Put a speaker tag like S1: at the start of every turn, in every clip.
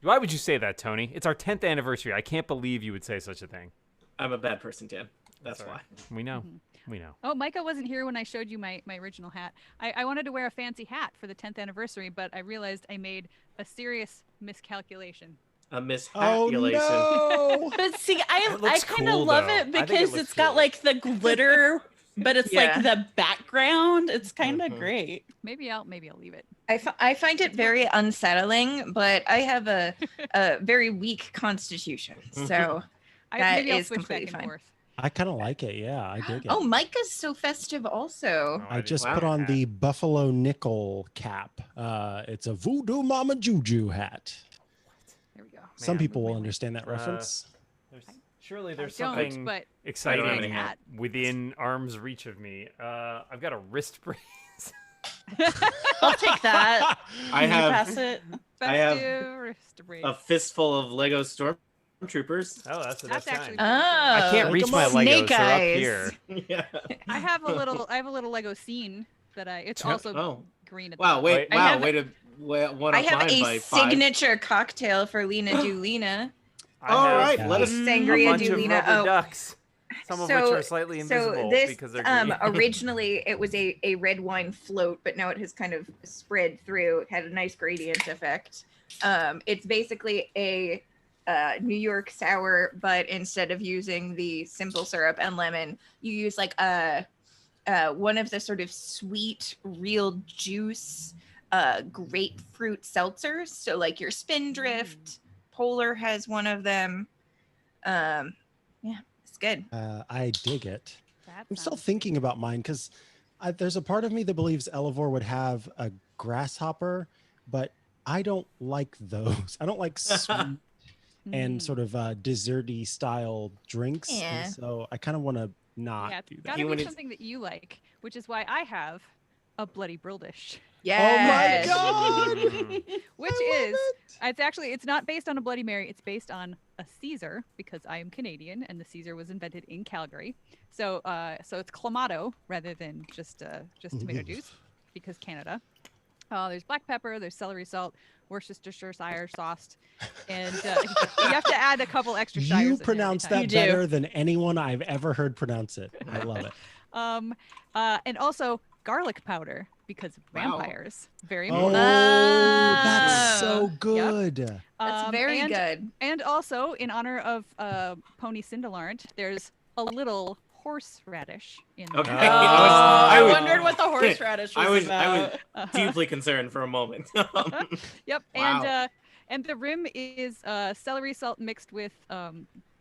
S1: Why would you say that, Tony? It's our 10th anniversary. I can't believe you would say such a thing.
S2: I'm a bad person, Dan. That's why.
S1: We know. We know.
S3: Oh, Micah wasn't here when I showed you my original hat. I wanted to wear a fancy hat for the 10th anniversary, but I realized I made a serious miscalculation.
S2: A miscalculation.
S4: Oh, no.
S5: But see, I
S1: looks
S5: kind of
S1: cool,
S5: love
S1: though.
S5: it
S1: I think it
S5: because
S1: looks
S5: it's got
S1: cool.
S5: like the glitter, but it's
S6: Yeah.
S5: like the background. It's kind of great.
S3: Maybe I'll leave it.
S6: I find it very unsettling, but I have a very weak constitution, so that
S3: Maybe I'll
S6: is
S3: switch
S6: completely
S3: back and
S6: fine.
S3: forth.
S4: I kind of like it. Yeah, I dig it.
S6: Oh, Micah's so festive also.
S1: Oh,
S4: I just
S1: didn't
S4: put
S1: know
S4: on
S1: that.
S4: the Buffalo Nickel cap. It's a Voodoo Mama Juju hat.
S3: There we go.
S4: Some
S1: Man.
S4: people will understand that
S1: Uh,
S4: reference.
S1: Surely there's
S3: I don't,
S1: something
S3: but
S1: exciting
S2: have any hat.
S1: within arm's reach of me. I've got a wrist brace.
S5: I'll take that.
S2: I
S5: Can you
S2: have
S5: pass it.
S2: I have
S3: festive wrist brace.
S2: a fistful of Lego Stormtroopers.
S1: Oh, that's the
S3: That's
S1: best kind.
S3: actually-
S6: Oh,
S1: I can't
S4: Like
S1: reach
S4: a
S1: my
S4: moth.
S1: Legos.
S6: Snake
S1: They're up
S6: eyes.
S1: here.
S2: Yeah.
S3: I have a little Lego scene that it's also
S2: Oh.
S3: green at the
S2: Wow.
S3: top.
S2: Wait.
S1: I
S2: Wow.
S6: have-
S2: Way to one
S6: I
S2: up
S6: have
S2: mine
S6: a
S2: by 5.
S6: signature cocktail for Lena Dulina.
S2: All right.
S4: Yeah.
S2: Let us.
S1: a
S6: Sangria
S1: bunch of
S6: Dulina.
S1: rubber
S6: Oh,
S1: ducks. Some of which are slightly invisible
S6: so this
S1: because they're green.
S6: originally it was a red wine float, but now it has kind of spread through. It had a nice gradient effect. It's basically a New York sour, but instead of using the simple syrup and lemon, you use like one of the sort of sweet real juice grapefruit seltzers. So like your Spindrift, Polar has one of them. Yeah, it's good.
S4: I dig it.
S3: That
S4: I'm still
S3: sounds
S4: thinking about mine because there's a part of me that believes Elevor would have a grasshopper, but I don't like those. I don't like sweet and sort of desserty style drinks.
S6: Yeah.
S4: And so I kind of want to not
S3: Yeah,
S4: do
S3: it's
S4: that.
S3: gotta
S2: You
S3: be
S2: wanna-
S3: something that you like, which is why I have a Bloody Brildish,
S6: Yes.
S4: Oh my God.
S3: which is it's not based on a Bloody Mary. It's based on a Caesar because I am Canadian and the Caesar was invented in Calgary. So it's Clamato rather than just tomato juice because Canada. There's black pepper, there's celery salt, Worcestershire sauce, and you have to add a couple extra shires. in
S4: You
S3: there
S4: pronounce
S3: every
S4: that
S3: time.
S4: better than anyone I've ever heard pronounce it. I love it.
S3: And also garlic powder because of
S2: Wow.
S3: vampires. Very
S4: Oh,
S3: important.
S4: that's so good.
S6: That's very
S3: and,
S6: good.
S3: And also, in honor of Pony Cindelarnt, there's a little horseradish in there.
S2: Okay.
S5: I
S2: was-
S5: wondered what the horseradish was
S2: I was
S5: about.
S2: deeply concerned for a moment.
S3: Yep.
S2: Wow.
S3: And the rim is celery salt mixed with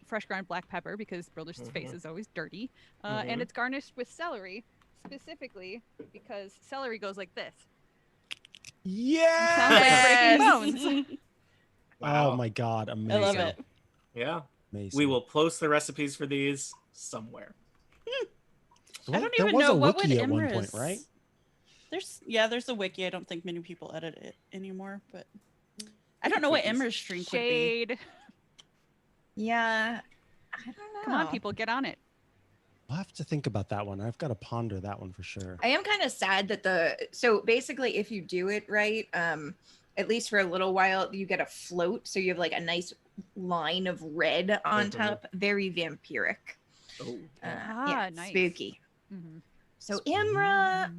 S3: fresh ground black pepper because Brildish's face is always dirty. And it's garnished with celery specifically because celery goes like this.
S4: Yeah.
S3: Sounds like breaking bones.
S4: Oh my God. Amazing.
S5: I love it.
S2: Yeah.
S4: Amazing.
S2: We will post the recipes for these somewhere.
S5: I don't
S4: There
S5: even
S4: was
S5: know
S4: a
S5: what
S4: wiki
S5: would
S4: at one
S5: Empress.
S4: point, right?
S5: There's a wiki. I don't think many people edit it anymore, but I don't know what Emmer's drink would be.
S3: Shade.
S6: Yeah. I don't know.
S3: Come on, people, get on it.
S4: I'll have to think about that one. I've got to ponder that one for sure.
S6: I am kind of sad that so basically if you do it right, at least for a little while, you get a float. So you have like a nice line of red on top. Very vampiric.
S2: Oh.
S6: Yeah,
S3: Nice.
S6: spooky.
S3: Mhm.
S6: So Imra,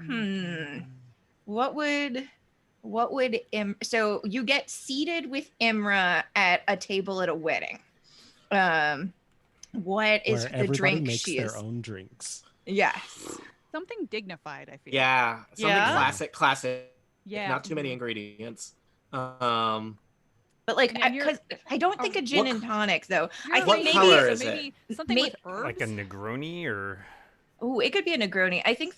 S6: so you get seated with Imra at a table at a wedding. What is
S4: Where
S6: the
S4: everybody
S6: drink
S4: makes
S6: she
S4: their
S6: is?
S4: own drinks.
S6: Yes.
S3: Something dignified, I feel.
S2: Yeah. Something
S5: Yeah.
S2: classic.
S3: Yeah.
S2: Not too many ingredients.
S6: But like,
S3: Yeah, and you're-
S6: because I don't think a gin
S2: What-
S6: and tonic though.
S3: You're
S6: I
S3: a
S2: what
S6: think
S3: lady,
S6: maybe,
S2: color
S3: so
S2: is it?
S3: maybe something
S6: May-
S3: with herbs.
S1: Like a Negroni or
S6: oh, it could be a Negroni. I think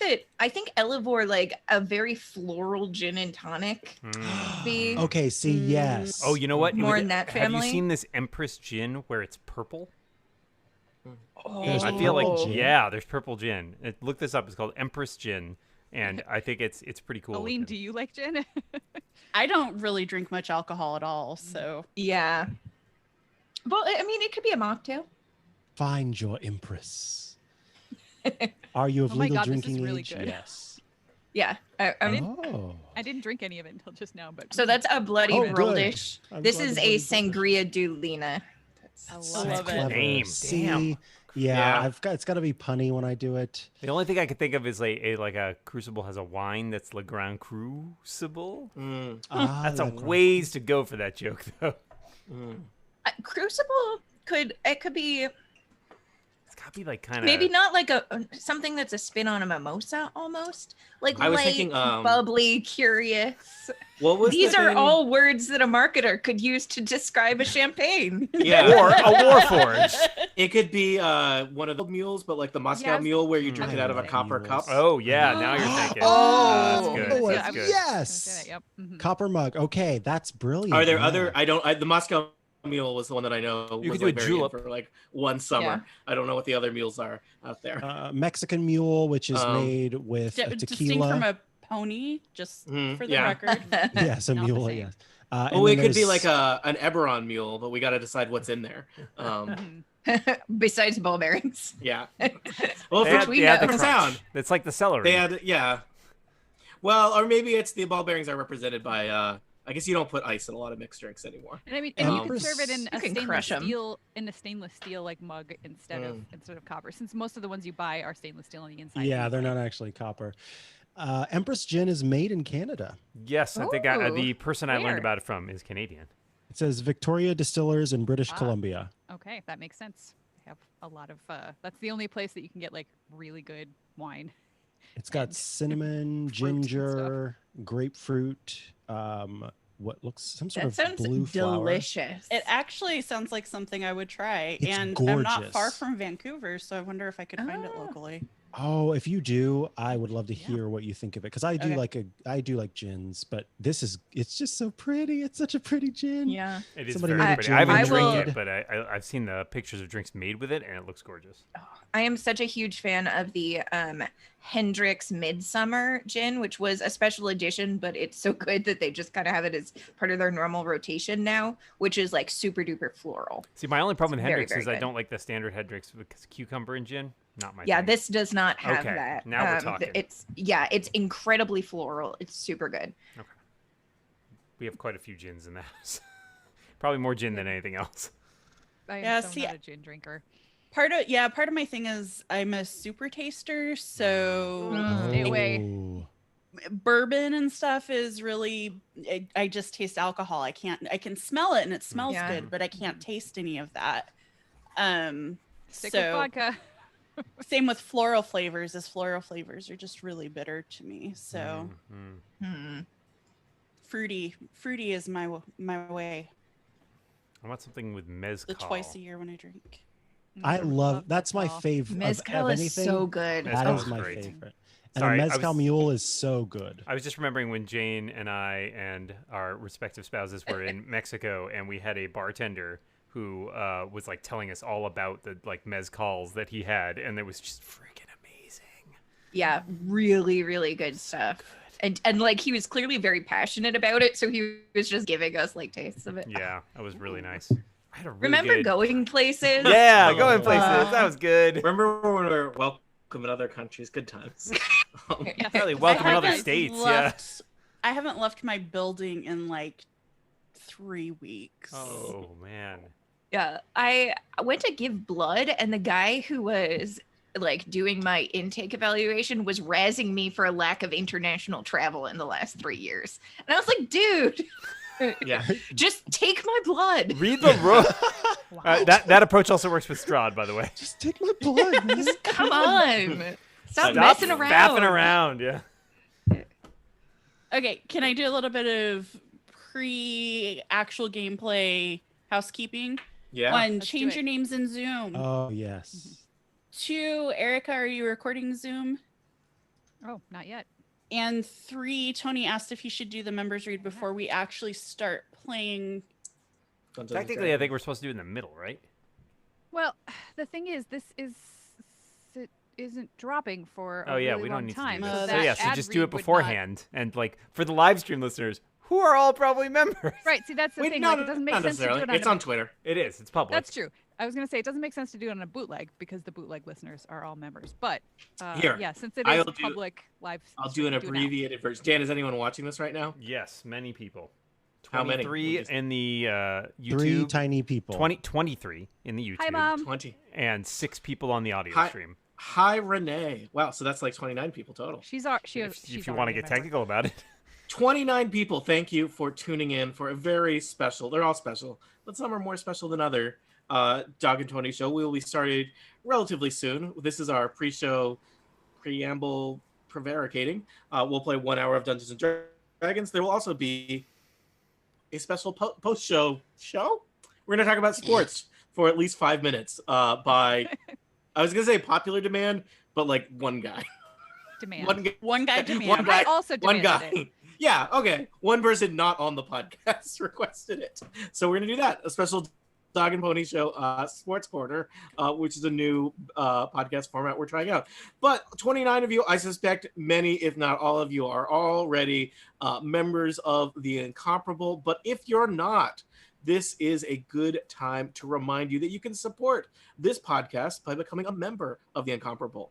S6: Elevor like a very floral gin and tonic. Be
S4: Okay, see, yes.
S1: Oh, you know what? It
S6: More
S1: was-
S6: in that
S1: Have
S6: family?
S1: you seen this Empress Gin where it's purple?
S4: There's
S1: I feel like
S4: purple gin?
S1: there's purple gin. Look this up. It's called Empress Gin, and I think it's pretty cool.
S3: Aline,
S1: looking.
S3: do you like gin?
S5: I don't really drink much alcohol at all, so
S6: yeah. Well, I mean, it could be a mocktail.
S4: Find your empress. Are you of
S3: Oh my
S4: legal
S3: God, this is
S4: drinking
S3: really
S4: age?
S3: good.
S4: Yes.
S6: Yeah.
S4: Oh.
S3: I didn't drink any of it until just now, but
S6: So that's a bloody
S4: Oh,
S6: roll
S4: good.
S6: dish.
S4: I'm
S6: This
S4: glad
S6: is
S4: the
S6: a
S4: bloody roll dish.
S6: sangria du Lina.
S3: I
S5: I
S3: love
S5: love
S3: it.
S5: it.
S4: Clever.
S1: Name,
S4: See,
S1: damn.
S4: yeah, it's got to be punny when I do it.
S1: The only thing I could think of is like a crucible has a wine that's Le Grand Crucible.
S2: Mm,
S1: That's a
S4: Le Grand-
S1: ways to go for that joke, though.
S2: mm.
S6: Crucible could be
S1: It's got to be like kind of
S6: maybe not like something that's a spin on a mimosa almost. Like
S2: I was
S6: light,
S2: thinking,
S6: bubbly, curious.
S2: What was
S6: These
S2: the
S6: are
S2: thing-
S6: all words that a marketer could use to describe a champagne.
S2: Yeah,
S1: or a Warforge.
S2: it could be one of the mules, but like the Moscow
S3: Yeah,
S2: Mule, where you
S1: Mm.
S2: drink
S4: I
S2: it out of a
S4: love
S2: copper
S4: mules.
S2: cup.
S1: Oh yeah, now you're thinking.
S6: Oh,
S1: that's good.
S4: oh,
S1: That's
S3: I-
S1: good.
S4: yes.
S3: Yep. Mhm.
S4: Copper mug. Okay, that's brilliant.
S2: Are there
S4: yeah.
S2: other? The Moscow Mule was the one that I know
S1: You
S2: was
S1: could do
S2: like
S1: a
S2: very in
S1: julep.
S2: for like one summer.
S6: Yeah.
S2: I don't know what the other mules are out there.
S4: Mexican mule, which is made with a
S5: Distinct
S4: tequila.
S5: from a pony, just
S2: Mhm,
S5: for the
S2: yeah.
S5: record.
S4: Yes, a
S3: Not the
S4: mule.
S3: same.
S4: Yes.
S2: Oh, it could be like an Eberron mule, but we got to decide what's in there.
S3: Mhm.
S6: Besides ball bearings.
S2: Yeah. Well,
S1: They
S2: for
S1: had,
S6: we
S1: they had the
S6: know.
S1: crunch.
S2: sound,
S1: It's like the celery.
S2: they had Well, or maybe it's the ball bearings are represented by. I guess you don't put ice in a lot of mixed drinks anymore.
S3: And I mean, and you can
S4: Empress-
S3: serve it in
S6: You
S3: a
S6: can
S3: stainless
S6: crush 'em.
S3: steel like mug instead of copper, since most of the ones you buy are stainless steel on the inside.
S4: Yeah, they're
S3: anyway.
S4: not actually copper. Empress Gin is made in Canada.
S1: Yes, I think
S6: Ooh,
S1: the person I
S3: where?
S1: learned about it from is Canadian.
S4: It says Victoria Distillers in British
S3: Ah.
S4: Columbia.
S3: Okay, that makes sense. They have a lot of. That's the only place that you can get like really good wine.
S4: It's got
S3: And
S4: cinnamon,
S3: fruits and stuff.
S4: ginger, grapefruit, what looks some sort
S6: That
S4: of
S6: sounds
S4: blue flower.
S6: delicious.
S5: It actually sounds like something I would try,
S4: It's
S5: and I'm not far
S4: gorgeous.
S5: from Vancouver, so I wonder if I could find it
S6: Ah.
S5: locally.
S4: Oh, if you do, I would love to
S3: Yeah.
S4: hear what you think of it because I do
S5: Okay.
S4: I do like gins, but it's just so pretty. It's such a pretty gin.
S6: Yeah.
S1: It is
S4: Somebody
S1: very
S4: made a
S1: pretty.
S4: gin
S1: I haven't
S6: I
S1: drank
S6: will-
S1: it, but I've seen the pictures of drinks made with it, and it looks gorgeous.
S6: I am such a huge fan of the Hendrix Midsummer gin, which was a special edition, but it's so good that they just kind of have it as part of their normal rotation now, which is like super duper floral.
S1: See, my only problem with
S6: Very,
S1: Hendrix
S6: very
S1: is I
S6: good.
S1: don't like the standard Hendrix with cucumber and gin. Not my
S6: Yeah,
S1: thing.
S6: this does not have
S1: Okay,
S6: that.
S1: now we're talking.
S6: It's incredibly floral. It's super good.
S1: We have quite a few gins in the house. Probably more gin than anything else.
S3: I am
S5: Yeah,
S3: so
S5: see,
S3: not a gin drinker.
S5: Part of my thing is I'm a super taster, so
S3: Stay away.
S4: Oh.
S5: bourbon and stuff is really I just taste alcohol. I can smell it and it smells
S6: Yeah.
S5: good, but I can't taste any of that.
S3: Stick
S5: So
S3: with vodka.
S5: same with floral flavors, as floral flavors are just really bitter to me. So
S1: Mhm.
S5: fruity is my way.
S1: I want something with mezcal.
S5: The twice a year when I drink.
S4: I love that's my
S3: mezcal.
S4: favorite.
S6: Mezcal
S4: of
S6: is
S4: anything,
S6: so good.
S1: Mezcal
S4: that
S1: is
S4: is my
S1: great.
S4: favorite. And
S1: Sorry,
S4: a
S1: I
S4: mezcal
S1: was-
S4: mule is so good.
S1: I was just remembering when Jane and I and our respective spouses were in Mexico, and we had a bartender who was like telling us all about the like mezcals that he had, and it was just freaking amazing.
S6: Yeah, really, really good stuff. And like he was clearly very passionate about it, so he was just giving us like tastes of it.
S1: Yeah, that was really nice. I had a really
S6: Remember
S1: good...
S6: going places?
S1: Yeah,
S2: Oh.
S1: going places. That was good.
S2: Remember when we were welcome in other countries? Good times.
S3: Yeah.
S1: Really welcome in other
S5: haven't
S1: states.
S5: left- I haven't left my building in like 3 weeks.
S1: Yeah. Oh man.
S6: Yeah, I went to give blood, and the guy who was like doing my intake evaluation was razzing me for a lack of international travel in the last 3 years. And I was like, dude,
S2: Yeah.
S6: just take my blood.
S1: Read the room.
S3: Wow.
S1: That approach also works with Strahd, by the way.
S4: Just take my blood, man.
S6: Come on. Stop
S1: Stop
S6: messing around.
S1: faffing around. Yeah.
S5: Okay, can I do a little bit of pre-actual gameplay housekeeping?
S2: Yeah.
S5: One,
S3: Let's do
S5: change
S3: it.
S5: your names in Zoom.
S4: Oh yes.
S5: 2, Erica, are you recording Zoom?
S3: Oh, not yet.
S5: And 3, Tony asked if he should do the members read before we actually start playing.
S1: Technically, I think we're supposed to do it in the middle, right?
S3: Well, the thing is, it isn't dropping for a
S1: Oh yeah,
S3: really
S1: we
S3: long
S1: don't need
S3: time.
S1: to do
S5: So
S1: this.
S3: that
S1: So yeah, so
S3: ad
S1: just do
S3: read
S1: it
S3: would
S1: beforehand, and like for the live stream listeners, who are all probably members.
S3: Right. See, that's the
S2: Wait,
S3: thing.
S2: no,
S3: like, it doesn't make
S2: not
S3: sense to do
S2: necessarily.
S3: it on
S2: It's
S3: a-
S2: on Twitter.
S1: It is. It's public.
S3: That's true. I was gonna say it doesn't make sense to do it on a bootleg because the bootleg listeners are all members. But
S2: Here,
S3: yeah, since it
S2: I'll
S3: is
S2: do-
S3: public live,
S2: I'll do an
S3: stream, now.
S2: abbreviated version. Dan, is anyone watching this right now?
S1: Yes, many people.
S2: How many?
S1: 23 in the YouTube.
S4: 3 tiny people.
S1: 23 in the YouTube.
S3: Hi, Mom.
S2: 20.
S1: And 6 people on the audio
S2: Hi.
S1: stream.
S2: Hi, Renee. Wow, so that's like 29 people total.
S3: She's
S1: If you want to get technical about it.
S2: 29 people, thank you for tuning in for a very special, they're all special, but some are more special than other, Dog and Tony show. We will be started relatively soon. This is our pre-show preamble prevaricating. We'll play 1 hour of Dungeons and Dragons. There will also be a special post-show show. We're going to talk about sports for at least 5 minutes by, I was going to say popular demand, but like one guy.
S3: Demand.
S5: One guy demand.
S2: One guy.
S3: I also
S2: One
S3: demanded
S2: guy.
S3: it.
S2: Yeah, okay. One person not on the podcast requested it. So we're going to do that. A special Dog and Pony Show Sports Corner, which is a new podcast format we're trying out. But 29 of you, I suspect many, if not all of you, are already members of The Incomparable. But if you're not, this is a good time to remind you that you can support this podcast by becoming a member of The Incomparable.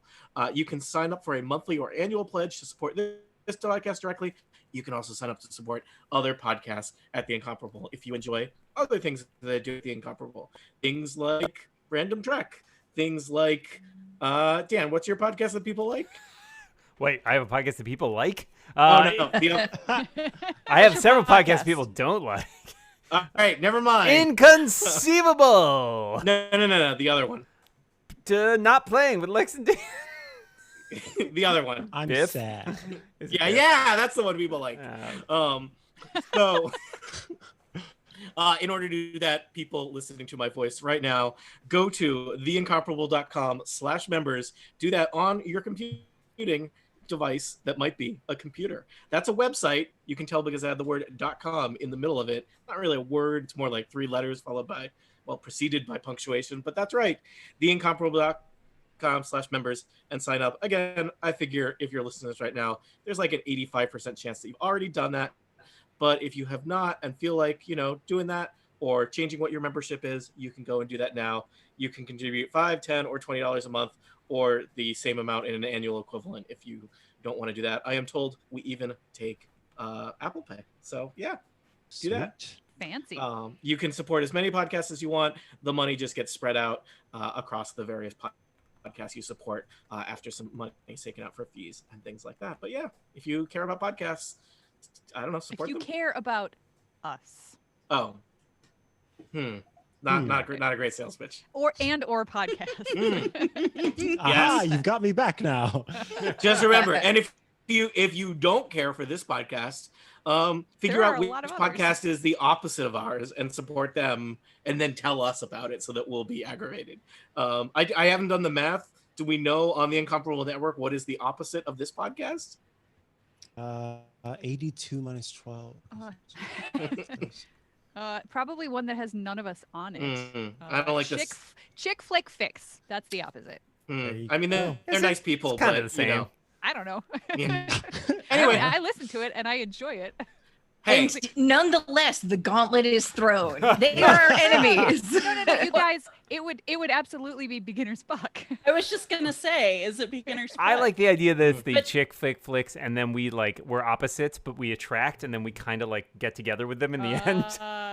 S2: You can sign up for a monthly or annual pledge to support this podcast directly. You can also sign up to support other podcasts at The Incomparable if you enjoy other things that I do at The Incomparable. Things like Random Trek. Things like, Dan, what's your podcast that people like?
S1: Wait, I have a podcast that people like?
S2: No.
S1: I have several podcasts people don't like.
S2: All right, never mind.
S1: Inconceivable!
S2: No. The other one.
S1: Not playing with Lex and Dan.
S2: The other one.
S4: I'm
S1: Biff?
S4: sad.
S2: Yeah, that's the one people like. So, in order to do that, people listening to my voice right now, go to theincomparable.com/members. Do that on your computing device that might be a computer. That's a website. You can tell because I had the word .com in the middle of it. Not really a word. It's more like 3 letters followed by, preceded by punctuation. But that's right. theincomparable.com/members and sign up. Again, I figure if you're listening to this right now, there's like an 85% chance that you've already done that. But if you have not and feel like, doing that or changing what your membership is, you can go and do that now. You can contribute $5, $10, or $20 a month, or the same amount in an annual equivalent if you don't want to do that. I am told we even take Apple Pay. So yeah, do that.
S4: Sweet.
S3: Fancy.
S2: You can support as many podcasts as you want. The money just gets spread out across the various podcasts you support after some money is taken out for fees and things like that. But yeah, if you care about podcasts, I don't know, support
S3: if you
S2: them.
S3: care about us.
S2: Oh. Not a great sales pitch.
S3: Or podcast.
S4: Aha,
S2: Yes.
S4: you've got me back now.
S2: Just remember, and if you don't care for this podcast, figure
S3: There
S2: out
S3: are a
S2: which
S3: lot of others.
S2: podcast is the opposite of ours and support them, and then tell us about it so that we'll be aggravated. I haven't done the math. Do we know on the Incomparable Network what is the opposite of this podcast?
S4: 82 minus 12.
S3: Probably one that has none of us on it.
S2: I don't like this.
S3: Chick flick fix. That's the opposite.
S4: you
S2: I mean, they're
S1: Is it-
S2: nice people,
S1: it's kind
S2: but
S1: of the same.
S3: I don't know.
S2: Yeah. Anyway,
S3: I listen to it and I enjoy it.
S2: hey,
S6: And nonetheless, the gauntlet is thrown. They are our enemies.
S3: No, you guys. It would absolutely be beginner's buck.
S5: I was just gonna say, is it beginner's?
S1: I
S5: buck?
S1: like the idea that it's the
S5: But-
S1: chick flicks, and then we're opposites, but we attract, and then we kind of like get together with them in the end.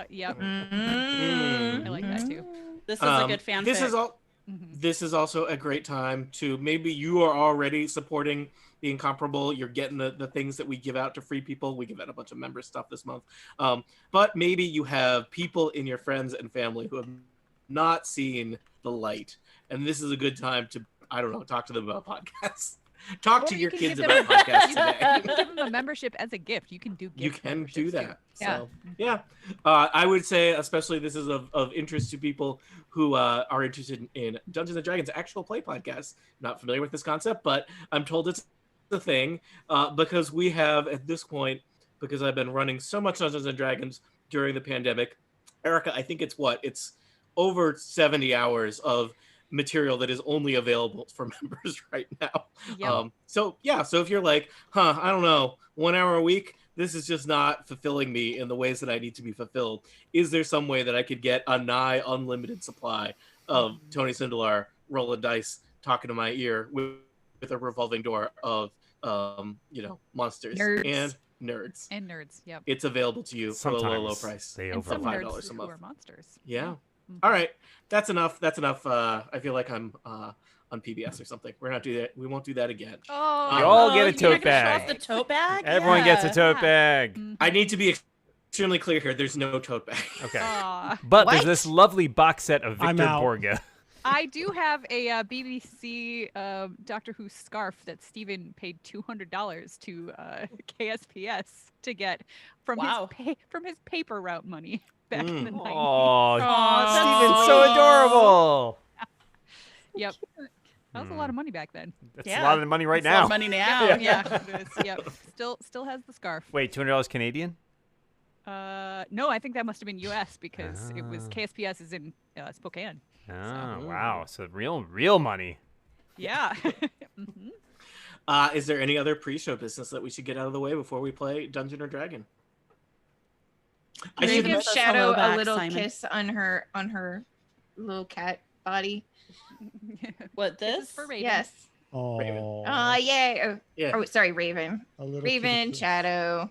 S3: Yep.
S6: Mm.
S3: I like that too.
S5: This is a good fanfic.
S2: This is also a great time to, maybe you are already supporting the Incomparable. You're getting the things that we give out to free people. We give out a bunch of member stuff this month. But maybe you have people in your friends and family who have not seen the light. And this is a good time to, I don't know, talk to them about podcasts. Talk to
S3: Or
S2: your
S3: you can
S2: kids
S3: give them-
S2: about podcasts
S3: You
S2: today.
S3: can give them a membership as a gift. You can do gift
S2: You can do
S3: memberships, too.
S2: that.
S3: Yeah.
S2: So yeah, I would say especially this is of interest to people who are interested in Dungeons and Dragons actual play podcasts. Not familiar with this concept, but I'm told it's the thing because we have at this point, because I've been running so much Dungeons and Dragons during the pandemic. Erica, I think it's over 70 hours of material that is only available for members right now.
S3: Yep.
S2: So if you're like, I don't know, 1 hour a week, this is just not fulfilling me in the ways that I need to be fulfilled. Is there some way that I could get a nigh unlimited supply of Tony Sindelar rolling dice, talking to my ear with a revolving door of monsters
S6: Nerds.
S2: and nerds.
S3: And nerds. Yep.
S2: It's available to you for a low
S1: Sometimes
S2: price.
S1: they
S3: And some
S1: overlap.
S2: $5
S3: nerds
S2: a
S3: who
S2: month.
S3: are monsters.
S2: Yeah.
S3: Mhm.
S2: All right. That's enough. I feel like I'm on PBS or something. We're not do that. We won't do that again.
S3: Oh,
S1: You all
S5: Oh,
S1: get a
S5: you're
S1: tote
S5: not gonna show
S1: bag.
S5: off the tote bag.
S1: Everyone gets a
S5: Yeah.
S1: tote
S3: Yeah.
S1: bag.
S3: Mhm.
S2: I need to be extremely clear here. There's no tote bag.
S1: Okay.
S3: Aw.
S1: But there's
S6: What?
S1: this lovely box set of
S4: I'm
S1: Victor
S4: out.
S1: Borga.
S3: I do have a BBC Doctor Who scarf that Steven paid $200 to KSPS to get from
S5: Wow.
S3: from his paper route money back in the 90s.
S1: Oh,
S5: Aw,
S1: Steven's
S5: that's
S1: so
S5: sweet.
S1: adorable.
S3: Yep. That was a lot of money back then.
S1: That's
S5: Yeah.
S1: a lot of money right
S5: It's a lot
S1: now.
S5: of money now.
S1: Yeah.
S5: Yeah.
S3: It is. Yep. Still has the scarf.
S1: Wait, $200 Canadian?
S3: No, I think that must have been US because it was
S1: Ah.
S3: KSPS is in Spokane.
S1: Oh, wow. So real money.
S3: Yeah. Mhm.
S2: Is there any other pre-show business that we should get out of the way before we play Dungeon or Dragon?
S6: Can
S5: should
S6: you give
S5: miss us
S6: Shadow
S5: hello
S6: a
S5: back,
S6: little
S5: Simon.
S6: kiss on her little cat body?
S5: What,
S3: This
S5: this?
S3: is for Raven.
S6: Yes.
S4: Oh,
S6: Yay.
S2: Yeah.
S6: Oh, sorry, Raven.
S4: a little
S6: Raven,
S4: kitty.
S6: Shadow.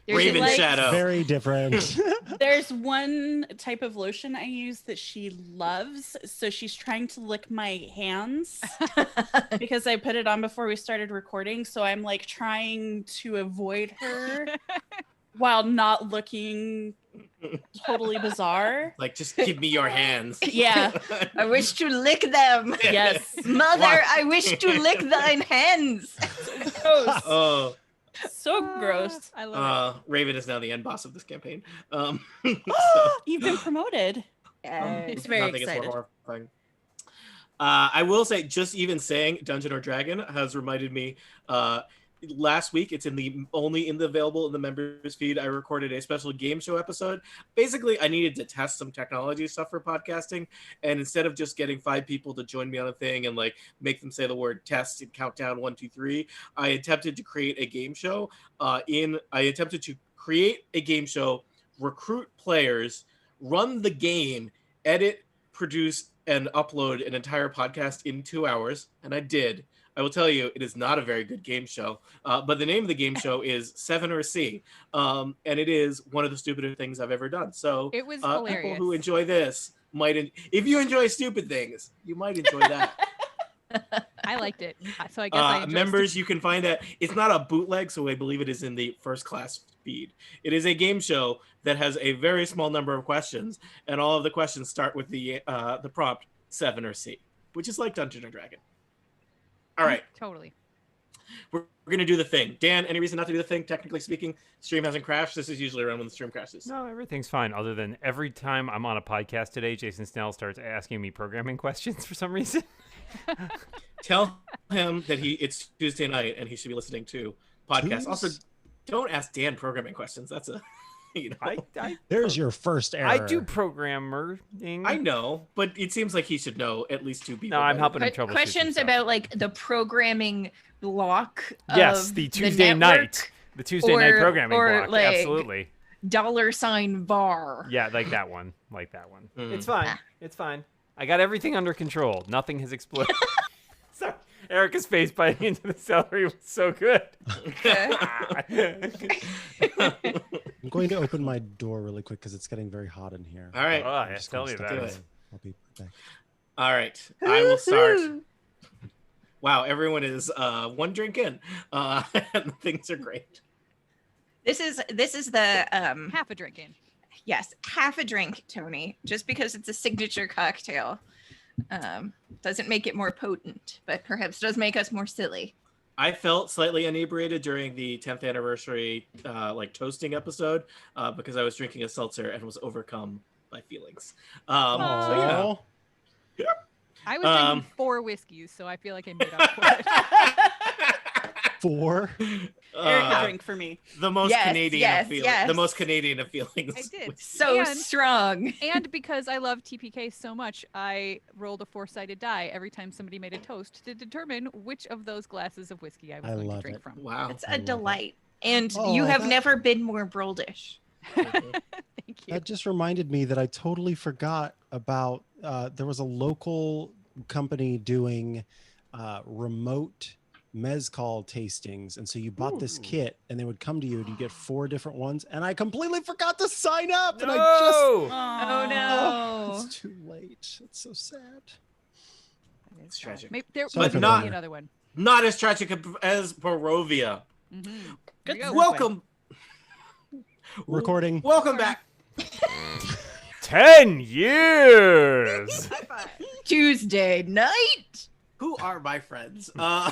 S6: There's
S2: Raven
S6: like-
S2: Shadow.
S4: Very different.
S5: There's one type of lotion I use that she loves, so she's trying to lick my hands because I put it on before we started recording, so I'm like trying to avoid her while not looking totally bizarre.
S2: Like, just give me your hands.
S5: Yeah.
S6: I wish to lick them.
S5: Yes.
S6: Mother,
S2: Why?
S6: I wish to lick thine hands.
S5: Gross.
S2: Oh,
S5: So gross.
S3: I love
S2: Raven is now the end boss of this campaign. So,
S5: You've been promoted.
S6: Yes.
S5: It's very
S2: nothing is more
S5: excited.
S2: horrifying. I will say, just even saying Dungeon or Dragon has reminded me. Last week, it's only available in the members feed. I recorded a special game show episode. Basically, I needed to test some technology stuff for podcasting, and instead of just getting 5 people to join me on a thing and like make them say the word test and count down 1, 2, 3, I attempted to create a game show. Recruit players, run the game, edit, produce, and upload an entire podcast in 2 hours, and I did. I will tell you, it is not a very good game show, but the name of the game show is 7 or C, and it is one of the stupidest things I've ever done. So
S3: It was
S2: people
S3: hilarious.
S2: who enjoy this if you enjoy stupid things, you might enjoy that.
S3: I liked it. So I guess I enjoyed
S2: Members, you can find that. It's not a bootleg, so I believe it is in the first class feed. It is a game show that has a very small number of questions, and all of the questions start with the prompt 7 or C, which is like Dungeon or Dragon. All right,
S3: Totally.
S2: we're going to do the thing. Dan, any reason not to do the thing? Technically speaking, stream hasn't crashed. This is usually around when the stream crashes.
S1: No, everything's fine. Other than every time I'm on a podcast today, Jason Snell starts asking me programming questions for some reason.
S2: Tell him that it's Tuesday night and he should be listening to podcasts. Also, don't ask Dan programming questions. That's a,
S4: There's your first error.
S1: I do programming.
S2: I know, but it seems like he should know at least 2 people.
S1: No, I'm
S2: better.
S1: helping him troubleshoot some
S6: Questions
S1: stuff.
S6: about like the programming block.
S1: Yes,
S6: of
S1: the Tuesday
S6: network,
S1: night. The Tuesday night
S6: or-
S1: programming
S6: or,
S1: block.
S6: like,
S1: Absolutely.
S6: $var.
S2: Mm.
S1: Yeah, like that one. Like that one.
S2: Mhm.
S1: It's fine. It's fine. I got everything under control. Nothing has exploded. Sorry. Erica's face biting into the celery was so good.
S4: I'm going to open my door really quick because it's getting very hot in here.
S2: All right.
S1: Oh,
S4: I'm
S1: yeah,
S4: just
S1: tell
S4: gonna
S1: me
S4: step
S1: about
S2: it.
S4: away. I'll be right back.
S2: All right, I will start. Wow, everyone is 1 drink in, and things are great.
S6: This is the
S3: Half a drink in.
S6: yes, half a drink, Tony. Just because it's a signature cocktail, doesn't make it more potent, but perhaps does make us more silly.
S2: I felt slightly inebriated during the 10th anniversary toasting episode because I was drinking a seltzer and was overcome by feelings. So yeah.
S4: Aw.
S3: I was drinking 4 whiskeys, so I feel like I made up for it.
S4: 4.
S5: Erica drink for me.
S2: The most
S6: Yes,
S2: Canadian
S6: yes,
S2: of feelings.
S6: yes.
S2: The most Canadian of feelings.
S3: I did.
S6: So
S3: And-
S6: strong.
S3: And because I love TPK so much, I rolled a 4-sided die every time somebody made a toast to determine which of those glasses of whiskey I was
S4: I
S3: going to
S4: love
S3: drink
S4: it.
S3: from.
S2: Wow.
S6: It's
S4: I
S6: a
S4: love it.
S6: delight. And
S4: Oh,
S6: you have
S4: that-
S6: never been more broldish.
S3: Thank Thank you.
S4: That just reminded me that I totally forgot about. There was a local company doing remote mezcal tastings, and so you bought this kit, and they would come to you, and you get 4 different ones. And I completely forgot to sign up, and I just
S6: Oh
S5: Aw.
S6: no.
S4: it's too late. It's so sad.
S2: It's tragic.
S3: Maybe there
S4: Sorry
S3: might
S4: for
S3: be
S2: that.
S3: another one.
S2: Not as tragic as Barovia.
S3: Mm-hmm.
S5: Good
S2: Welcome.
S4: Recording.
S2: Welcome back.
S1: 10 years.
S6: Tuesday night.
S2: Who are my friends?
S3: I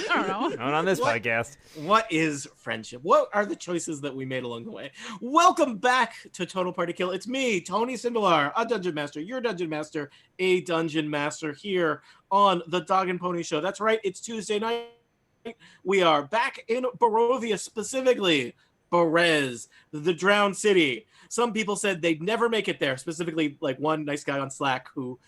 S3: don't know.
S1: Not on this
S2: What?
S1: podcast.
S2: What is friendship? What are the choices that we made along the way? Welcome back to Total Party Kill. It's me, Tony Sindelar, a dungeon master, your dungeon master, a dungeon master here on the Dog and Pony Show. That's right, it's Tuesday night. We are back in Barovia, specifically Perez, the drowned city. Some people said they'd never make it there, specifically like one nice guy on Slack who,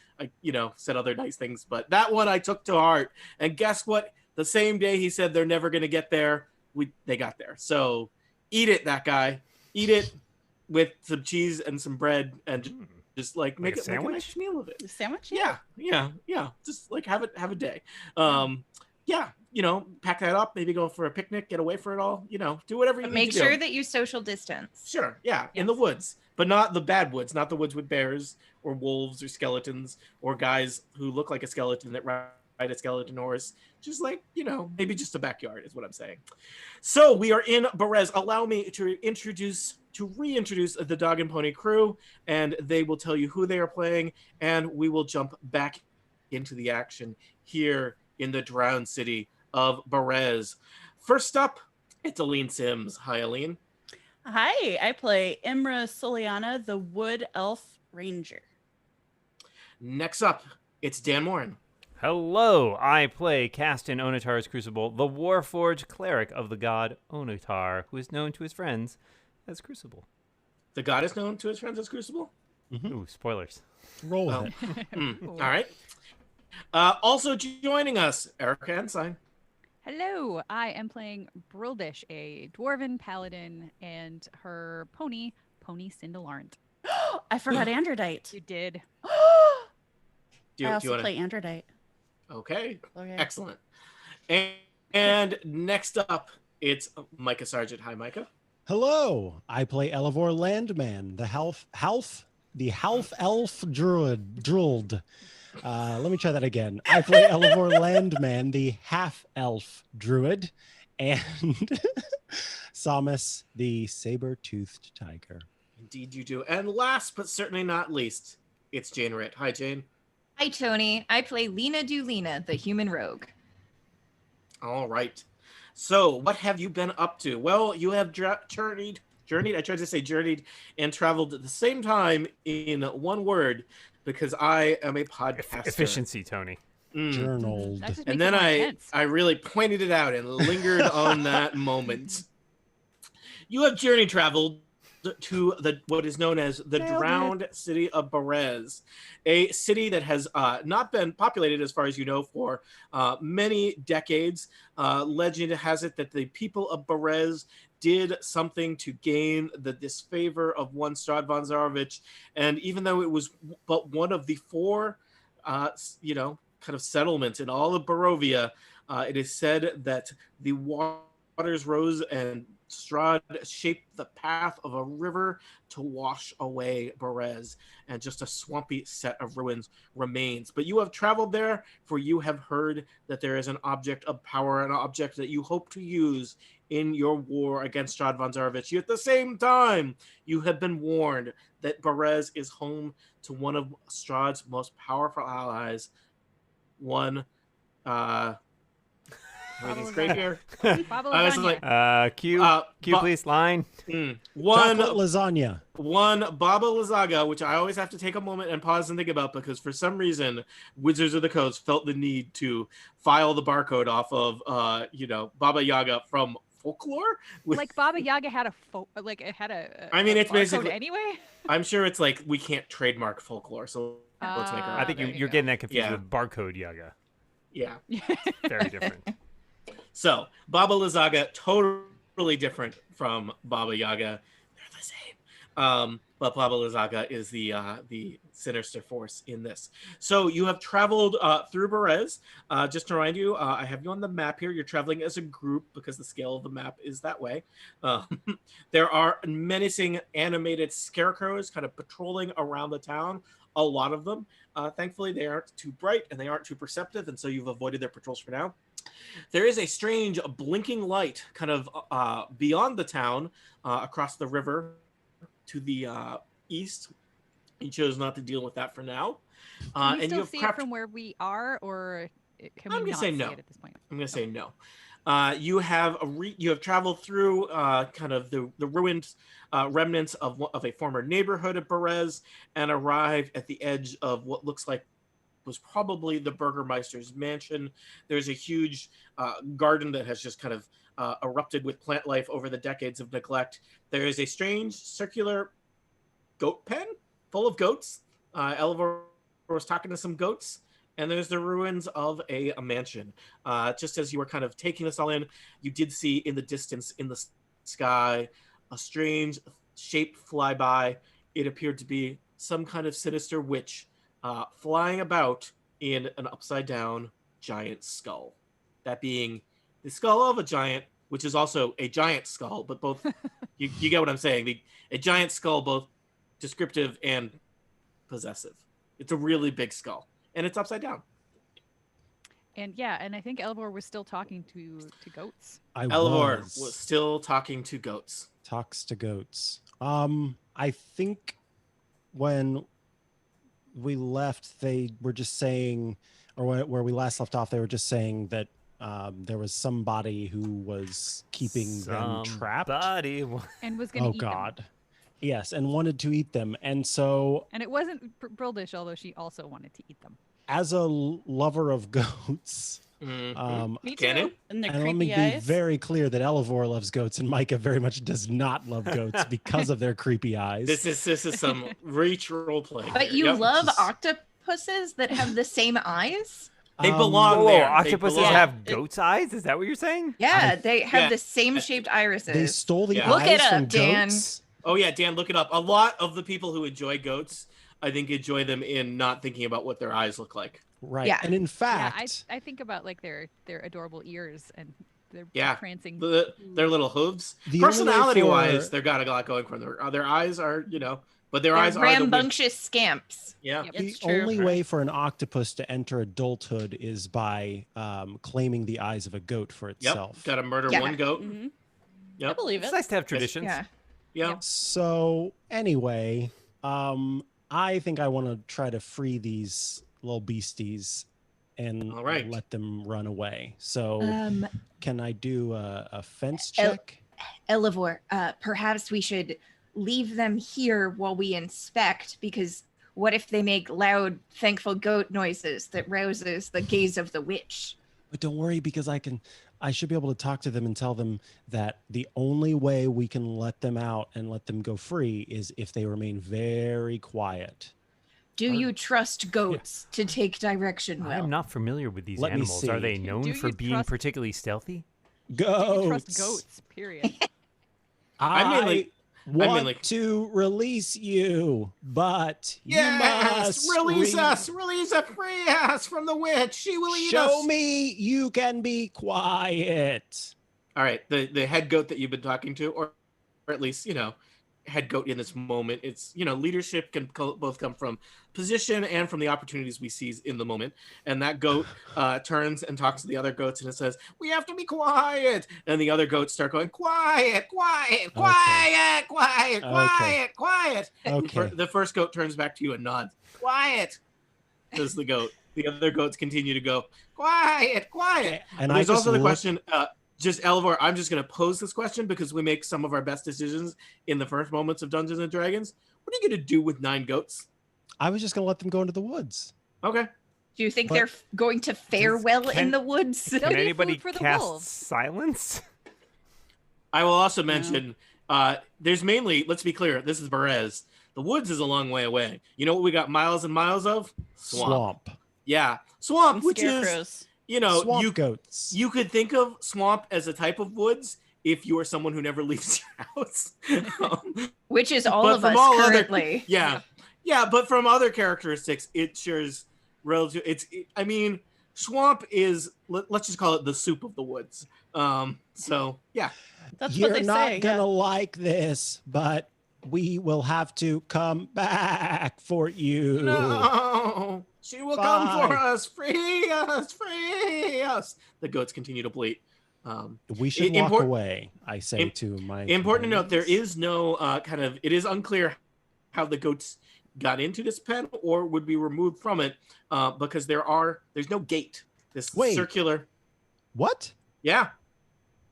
S2: said other nice things. But that one I took to heart. And guess what? The same day he said they're never going to get there, they got there. So eat it, that guy. Eat it with some cheese and some bread and just like make
S1: a
S2: it like a
S1: sandwich?
S2: nice meal of it.
S5: The sandwich?
S2: Yeah. Just like have a day. Pack that up, maybe go for a picnic, get away for it all, do whatever you
S6: But
S2: need
S6: make
S2: to
S6: sure
S2: do.
S6: that you social distance.
S2: Sure, yeah, in the woods, but not the bad woods, not the woods with bears or wolves or skeletons or guys who look like a skeleton that ride a skeleton horse. Just like, maybe just a backyard is what I'm saying. So we are in Perez. Allow me to reintroduce the Dog and Pony crew, and they will tell you who they are playing, and we will jump back into the action here in the drowned city of Perez. First up, it's Aline Sims. Hi, Aline.
S5: Hi, I play Imra Soliana, the Wood Elf Ranger.
S2: Next up, it's Dan Morin.
S1: Hello, I play Castan Onatar's Crucible, the Warforged cleric of the god Onatar, who is known to his friends as Crucible.
S2: The god is known to his friends as Crucible?
S1: Ooh, spoilers.
S4: Roll with
S2: Oh.
S4: it.
S2: All right. Also joining us, Erica Ensign.
S3: Hello, I am playing Brildish, a dwarven paladin, and her pony Cindelarnt.
S5: I forgot Androdite.
S3: You did.
S2: Do
S5: I
S2: you
S5: also
S2: wanna...
S5: play Androdite.
S2: Okay.
S5: Okay.
S2: Excellent. And next up, it's Micah Sargent. Hi, Micah.
S4: Hello, I play Elevor Landman, the half elf druid. Let me try that again. I play Elevor Landman, the half elf druid, and Samus, the saber-toothed tiger.
S2: Indeed, you do. And last but certainly not least, it's Jane Ritt. Hi, Jane.
S6: Hi, Tony. I play Lena Dulina, the human rogue.
S2: All right. So, what have you been up to? Well, you have journeyed. I tried to say journeyed and traveled at the same time in one word because I am a podcaster.
S1: Efficiency, Tony.
S4: Journaled.
S3: That just
S2: And
S3: makes
S2: then
S3: it more
S2: I
S3: intense.
S2: really pointed it out and lingered on that moment. You have journey traveled to what is known as the drowned city of Perez, a city that has not been populated, as far as you know, for many decades. Legend has it that the people of Perez did something to gain the disfavor of one Strahd von Zarovich, and even though it was but one of the 4 kind of settlements in all of Barovia, it is said that the waters rose and Strahd shaped the path of a river to wash away Perez, and just a swampy set of ruins remains. But you have traveled there, for you have heard that there is an object of power, an object that you hope to use in your war against Strahd von Zarovich. At the same time, you have been warned that Perez is home to one of Strahd's most powerful allies, one everything's great here.
S3: Baba
S2: I was
S3: Lasagna.
S2: like,
S1: Q, please, line.
S2: One
S4: Chocolate lasagna.
S2: Baba Lazaga, which I always have to take a moment and pause and think about, because for some reason Wizards of the Coast felt the need to file the barcode off of Baba Yaga from folklore.
S3: Like Baba Yaga had
S2: I mean, it's
S3: barcode
S2: basically-
S3: anyway.
S2: I'm sure it's like we can't trademark folklore, so let's make her.
S1: I think
S3: there
S1: you're
S3: you go.
S1: getting that confused
S2: Yeah.
S1: with barcode Yaga.
S2: Yeah.
S1: Very different.
S2: So Baba Lazaga, totally different from Baba Yaga. They're the same. But Pablo Lazaga is the sinister force in this. So you have traveled through Perez. Just to remind you, I have you on the map here. You're traveling as a group because the scale of the map is that way. There are menacing animated scarecrows kind of patrolling around the town. A lot of them. Thankfully, they aren't too bright and they aren't too perceptive, and so you've avoided their patrols for now. There is a strange blinking light kind of beyond the town across the river to the east. You chose not to deal with that for now.
S3: Can we
S2: and
S3: still
S2: you
S3: see
S2: have
S3: it from where we are, or can we
S2: I'm gonna
S3: not
S2: say
S3: see
S2: no.
S3: it at this point?
S2: I'm going to say no. You have traveled through kind of the ruined remnants of a former neighborhood of Perez and arrived at the edge of what looks like was probably the Burgermeister's mansion. There's a huge garden that has just kind of erupted with plant life over the decades of neglect. There is a strange circular goat pen full of goats. Elivor was talking to some goats. And there's the ruins of a mansion. Just as you were kind of taking this all in, you did see in the distance in the sky a strange shape fly by. It appeared to be some kind of sinister witch flying about in an upside down giant skull. That being the skull of a giant, which is also a giant skull, but both, you get what I'm saying. A giant skull, both descriptive and possessive. It's a really big skull. And it's upside down.
S3: And I think Elivor was still talking to goats.
S2: Elivor was still talking to goats.
S4: Talks to goats. I think when we left, they were just saying, or where we last left off, they were just saying that there was somebody who was keeping them trapped.
S3: And was going to eat
S4: God.
S3: them.
S4: Yes, and wanted to eat them. And so...
S3: And it wasn't Brildish, although she also wanted to eat them.
S4: As a lover of goats...
S5: Me
S2: Can
S5: too.
S2: it?
S5: And the
S4: and let me
S5: creepy
S4: be
S5: eyes.
S4: very clear that Elivor loves goats and Micah very much does not love goats because of their creepy eyes.
S2: This is some reach role play.
S6: But you love octopuses that have the same eyes?
S2: They belong
S1: Whoa,
S2: there.
S1: octopuses
S2: They belong.
S1: have goat's eyes? Is that what you're saying?
S6: Yeah, they have the same shaped irises.
S4: They stole the
S2: Yeah.
S6: Look
S4: eyes
S6: it up,
S4: from
S6: Dan.
S4: goats.
S2: Oh yeah, Dan, look it up. A lot of the people who enjoy goats, I think, enjoy them in not thinking about what their eyes look like.
S4: Right.
S6: Yeah.
S4: And in fact,
S3: I think about like their adorable ears and their prancing.
S2: Their little hooves.
S4: The only way
S2: Personality-wise,
S4: for-
S2: they've got a lot going for them. Their eyes are, but their
S6: They're
S2: eyes are the
S6: rambunctious scamps.
S2: yeah.
S3: Yep.
S4: the
S5: It's true.
S4: only way for an octopus to enter adulthood is by claiming the eyes of a goat for itself.
S2: Yep. Got to murder
S6: Yeah.
S2: one goat.
S5: Mhm.
S2: Yep.
S5: I believe
S1: It's
S5: it.
S1: nice to have traditions.
S6: Yeah.
S2: Yeah.
S4: So anyway, I think I want to try to free these little beasties and
S2: All right.
S4: let them run away. So
S6: Um,
S4: can I do a fence check?
S6: Elivor, perhaps we should leave them here while we inspect, because what if they make loud, thankful goat noises that rouses the gaze of the witch?
S4: But don't worry, because I should be able to talk to them and tell them that the only way we can let them out and let them go free is if they remain very quiet.
S6: Do you trust goats to take direction
S1: I
S6: well?
S1: am not familiar with these
S4: Let me
S1: animals. Are
S4: see.
S1: they known
S3: Do
S1: for
S3: you
S1: being
S3: trust-
S1: particularly stealthy?
S3: Do you trust
S4: Goats.
S3: goats? Period.
S2: I
S4: want
S2: mainly-
S4: to release you, but
S2: Yes,
S4: you must
S2: release us, free us from the witch. She will eat us.
S4: Show me you can be quiet.
S2: All right, the head goat that you've been talking to, or at least head goat in this moment. It's leadership can both come from position and from the opportunities we seize in the moment. And that goat turns and talks to the other goats and it says, "We have to be quiet." And the other goats start going, "Quiet, quiet, quiet, quiet, quiet, quiet."
S4: Okay.
S2: The first goat turns back to you and nods. "Quiet," says the goat. The other goats continue to go, "Quiet, quiet."
S4: And
S2: There's
S4: I
S2: also the
S4: look-
S2: question, just Elivor, I'm just going to pose this question because we make some of our best decisions in the first moments of Dungeons and Dragons. What are you going to do with 9 goats?
S4: I was just going to let them go into the woods.
S2: Okay.
S6: Do you think
S4: But-
S6: they're going to fare well in
S1: can-
S6: the woods?
S3: They'll
S1: Can
S3: be
S1: anybody
S3: food for the
S1: cast
S3: wolves.
S1: silence?
S2: I will also mention there's mainly, let's be clear, this is Perez. The woods is a long way away. You know what we got miles and miles of? Swamp. Yeah. Swamp,
S5: And
S2: which is,
S5: scarecrows.
S4: Swamp
S2: you
S4: goats.
S2: You could think of swamp as a type of woods if you are someone who never leaves your house.
S6: Which is all
S2: But
S6: of
S2: from
S6: us
S2: all other-
S6: currently.
S2: Yeah, but from other characteristics, it shares relative. I mean, swamp is, let's just call it the soup of the woods. So yeah,
S5: That's
S4: You're
S5: what they
S4: not
S5: say.
S4: gonna like this, but we will have to come back for you.
S2: no, she will come for
S4: Bye.
S2: us, free us, free us. The goats continue to bleat.
S4: We should walk
S2: Import-
S4: away, I say to my
S2: Important to note, there
S4: companions.
S2: is no it is unclear how the goats got into this pen or would be removed from it because there's no gate. This
S4: Wait.
S2: circular.
S4: What?
S2: Yeah,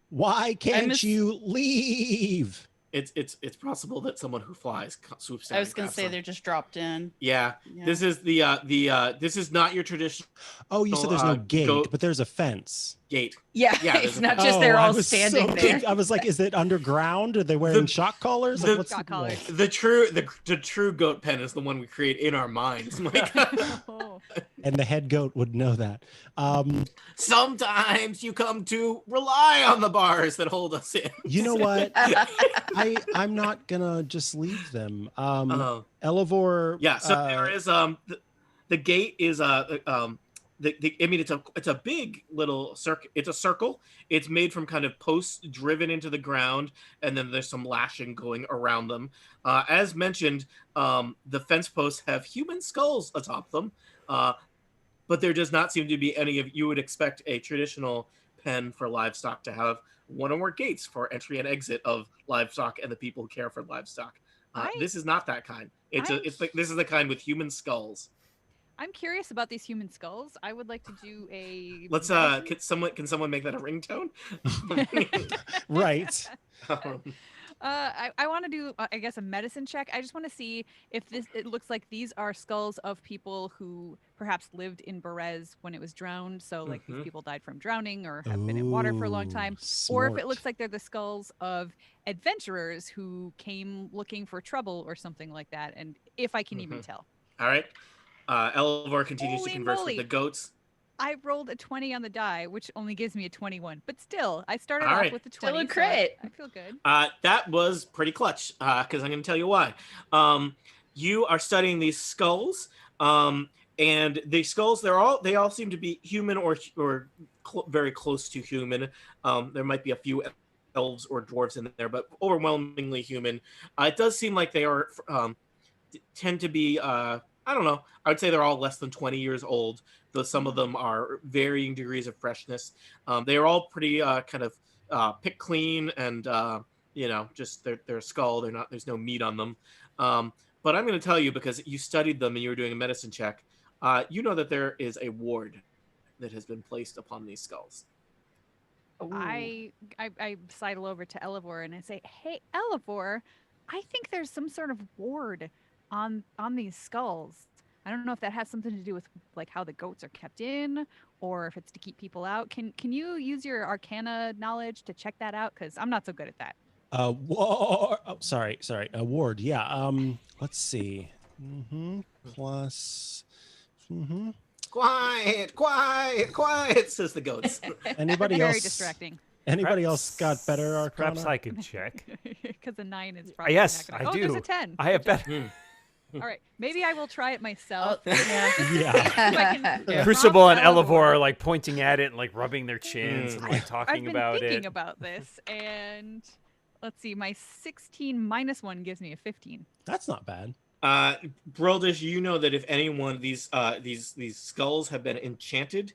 S4: Why can't you leave?
S2: it's possible that someone who flies swoops down.
S5: I was
S2: and
S5: gonna
S2: grabs
S5: say
S2: them.
S5: they're just dropped in.
S2: Yeah.
S5: Yeah.
S2: This is this is not your traditional
S4: Oh, you said there's no gate,
S2: goat-
S4: but there's a fence.
S2: gate.
S6: Yeah,
S2: Yeah,
S6: it's
S2: there's a-
S6: not just
S4: Oh,
S6: they're
S4: I
S6: all
S4: was
S6: standing
S4: so
S6: there.
S4: I was like, is it underground? Are they wearing
S2: The-
S4: shock collars?
S2: the-
S4: Like, what's
S3: Shock
S4: the
S3: collars.
S2: The true goat pen is the one we create in our minds. Like,
S3: Oh.
S4: And the head goat would know that.
S2: sometimes you come to rely on the bars that hold us in.
S4: You know what? I'm not gonna just leave them.
S2: Uh,
S4: Elevor.
S2: yeah, so there is the gate is I mean it's a big little circle. It's a circle. It's made from kind of posts driven into the ground, and then there's some lashing going around them. As mentioned, the fence posts have human skulls atop them, but there does not seem to be any of you would expect a traditional pen for livestock to have one or more gates for entry and exit of livestock and the people who care for livestock. This is not that kind. This is the kind with human skulls.
S3: I'm curious about these human skulls. I would like to do a.
S2: Let's
S3: medicine-
S2: can someone make that a ringtone?
S4: Right.
S3: I want to do, I guess, a medicine check. I just want to see if it looks like these are skulls of people who perhaps lived in Perez when it was drowned. So, like, these people died from drowning or have been in water for a long time. Or if it looks like they're the skulls of adventurers who came looking for trouble or something like that. And if I can even tell.
S2: All right. Elevor continues
S3: Holy
S2: to converse
S3: moly.
S2: with the goats.
S3: I rolled a 20 on the die, which only gives me a 21. But still, I started
S2: All
S3: off
S2: right.
S3: with a
S6: Still
S3: 20.
S6: a crit.
S3: So I feel good.
S2: That was pretty clutch because I'm going to tell you why. You are studying these skulls, and the skulls they all seem to be human or very close to human. There might be a few elves or dwarves in there, but overwhelmingly human. It does seem like they are tend to be. I don't know. I would say they're all less than 20 years old, though some of them are varying degrees of freshness. They are all pretty kind of picked clean and just their skull. There's no meat on them. But I'm going to tell you because you studied them and you were doing a medicine check. You know that there is a ward that has been placed upon these skulls.
S3: I sidle over to Elevor and I say, "Hey, Elevor, I think there's some sort of ward on these skulls. I don't know if that has something to do with like how the goats are kept in, or if it's to keep people out. Can you use your Arcana knowledge to check that out? Because I'm not so good at that."
S4: War. Oh, sorry. A ward. Yeah. Let's see. Plus.
S2: Quiet, says the goats.
S4: Anybody
S3: Very
S4: else?
S3: distracting.
S4: Anybody else got better Arcana?
S1: Perhaps I could check.
S3: Because a 9 is probably
S1: Yes,
S3: not gonna...
S1: I
S3: There's
S1: do.
S3: a 10.
S1: I have better.
S3: All right, maybe I will try it myself.
S5: Yeah.
S4: Yeah.
S1: Crucible and
S3: Elevor.
S1: Elevor are like pointing at it and like rubbing their chins and like
S3: I've
S1: talking
S3: been
S1: about
S3: thinking
S1: it.
S3: about this, and let's see, my 16 minus 1 gives me a 15.
S4: That's not bad.
S2: Broldish, you know that if anyone these skulls have been enchanted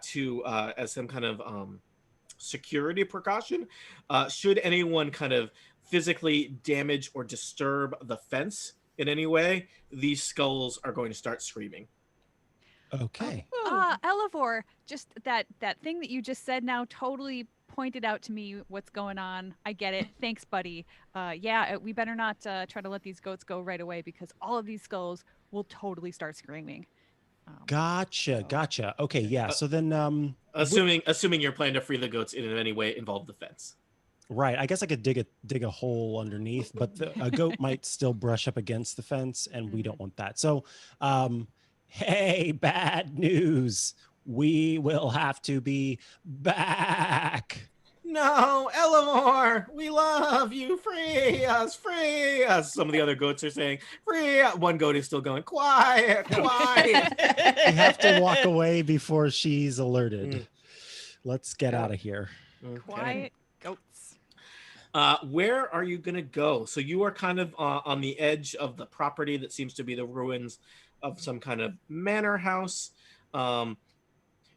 S2: to as some kind of security precaution, should anyone kind of physically damage or disturb the fence in any way, these skulls are going to start screaming.
S4: Okay.
S3: Elevor, just that thing that you just said now totally pointed out to me what's going on. I get it. Thanks, buddy. We better not try to let these goats go right away because all of these skulls will totally start screaming.
S4: Gotcha. Okay, yeah. So then,
S2: Assuming your plan to free the goats in any way involved the fence.
S4: right. I guess I could dig a hole underneath, but a goat might still brush up against the fence, and we don't want that. So, hey, bad news. We will have to be back.
S2: no, Eleanor, we love you, free us, free us. Some of the other goats are saying, free us. One goat is still going, quiet, quiet.
S4: We have to walk away before she's alerted.
S2: Mm.
S4: Let's get out of here.
S2: Okay.
S3: Quiet goats.
S2: Where are you going to go? So you are kind of on the edge of the property that seems to be the ruins of some kind of manor house.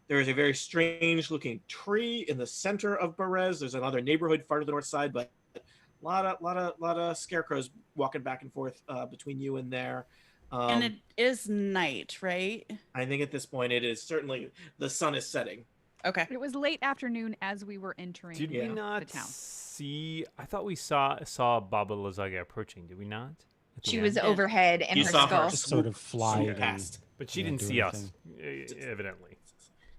S2: There is a very strange looking tree in the center of Perez. There's another neighborhood far to the north side, but a lot of scarecrows walking back and forth between you and there.
S5: And it is night, right?
S2: I think at this point it is certainly the sun is setting.
S5: Okay.
S3: It was late afternoon as we were entering
S1: Did we
S2: Yeah.
S1: not
S3: the town.
S1: see? I thought we saw Baba Lazaga approaching. Did we not? At the
S6: She
S1: end?
S6: was overhead in
S2: You
S6: her
S2: saw
S6: skull.
S2: her
S4: Just sort of fly
S2: swoop
S4: and-
S2: past.
S1: But she
S4: Yeah,
S1: didn't
S4: do
S1: see us, evidently.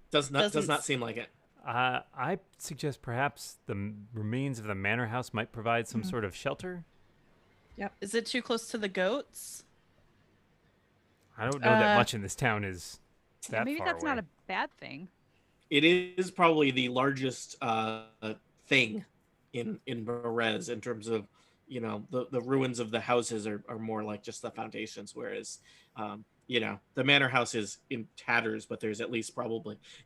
S2: Does
S5: Doesn't
S2: not seem like it.
S1: I suggest perhaps the remains of the manor house might provide some
S3: Mhm.
S1: sort of shelter.
S5: Is it too close to the goats?
S1: I don't know that much in this town is that
S3: Maybe
S1: far
S3: that's
S1: away.
S3: not a bad thing.
S2: It is probably the largest thing in Perez in terms of, you know, the ruins of the houses are more like just the foundations, whereas you know, the manor house is in tatters, but there's at least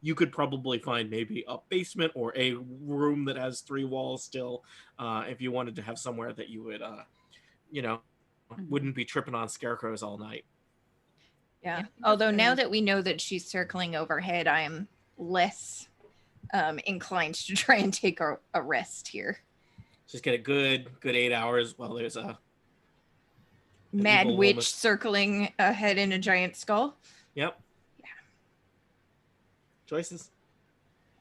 S2: you could probably find maybe a basement or a room that has 3 walls still, if you wanted to have somewhere that you would you know, wouldn't be tripping on scarecrows all night.
S6: Yeah.
S3: Yeah.
S6: Although now that we know that she's circling overhead, I am less inclined to try and take a rest here.
S2: Just get a good 8 hours while there's a
S6: Mad
S2: evil
S6: witch
S2: woman.
S6: circling ahead in a giant skull.
S2: Yep.
S6: Yeah.
S2: Choices.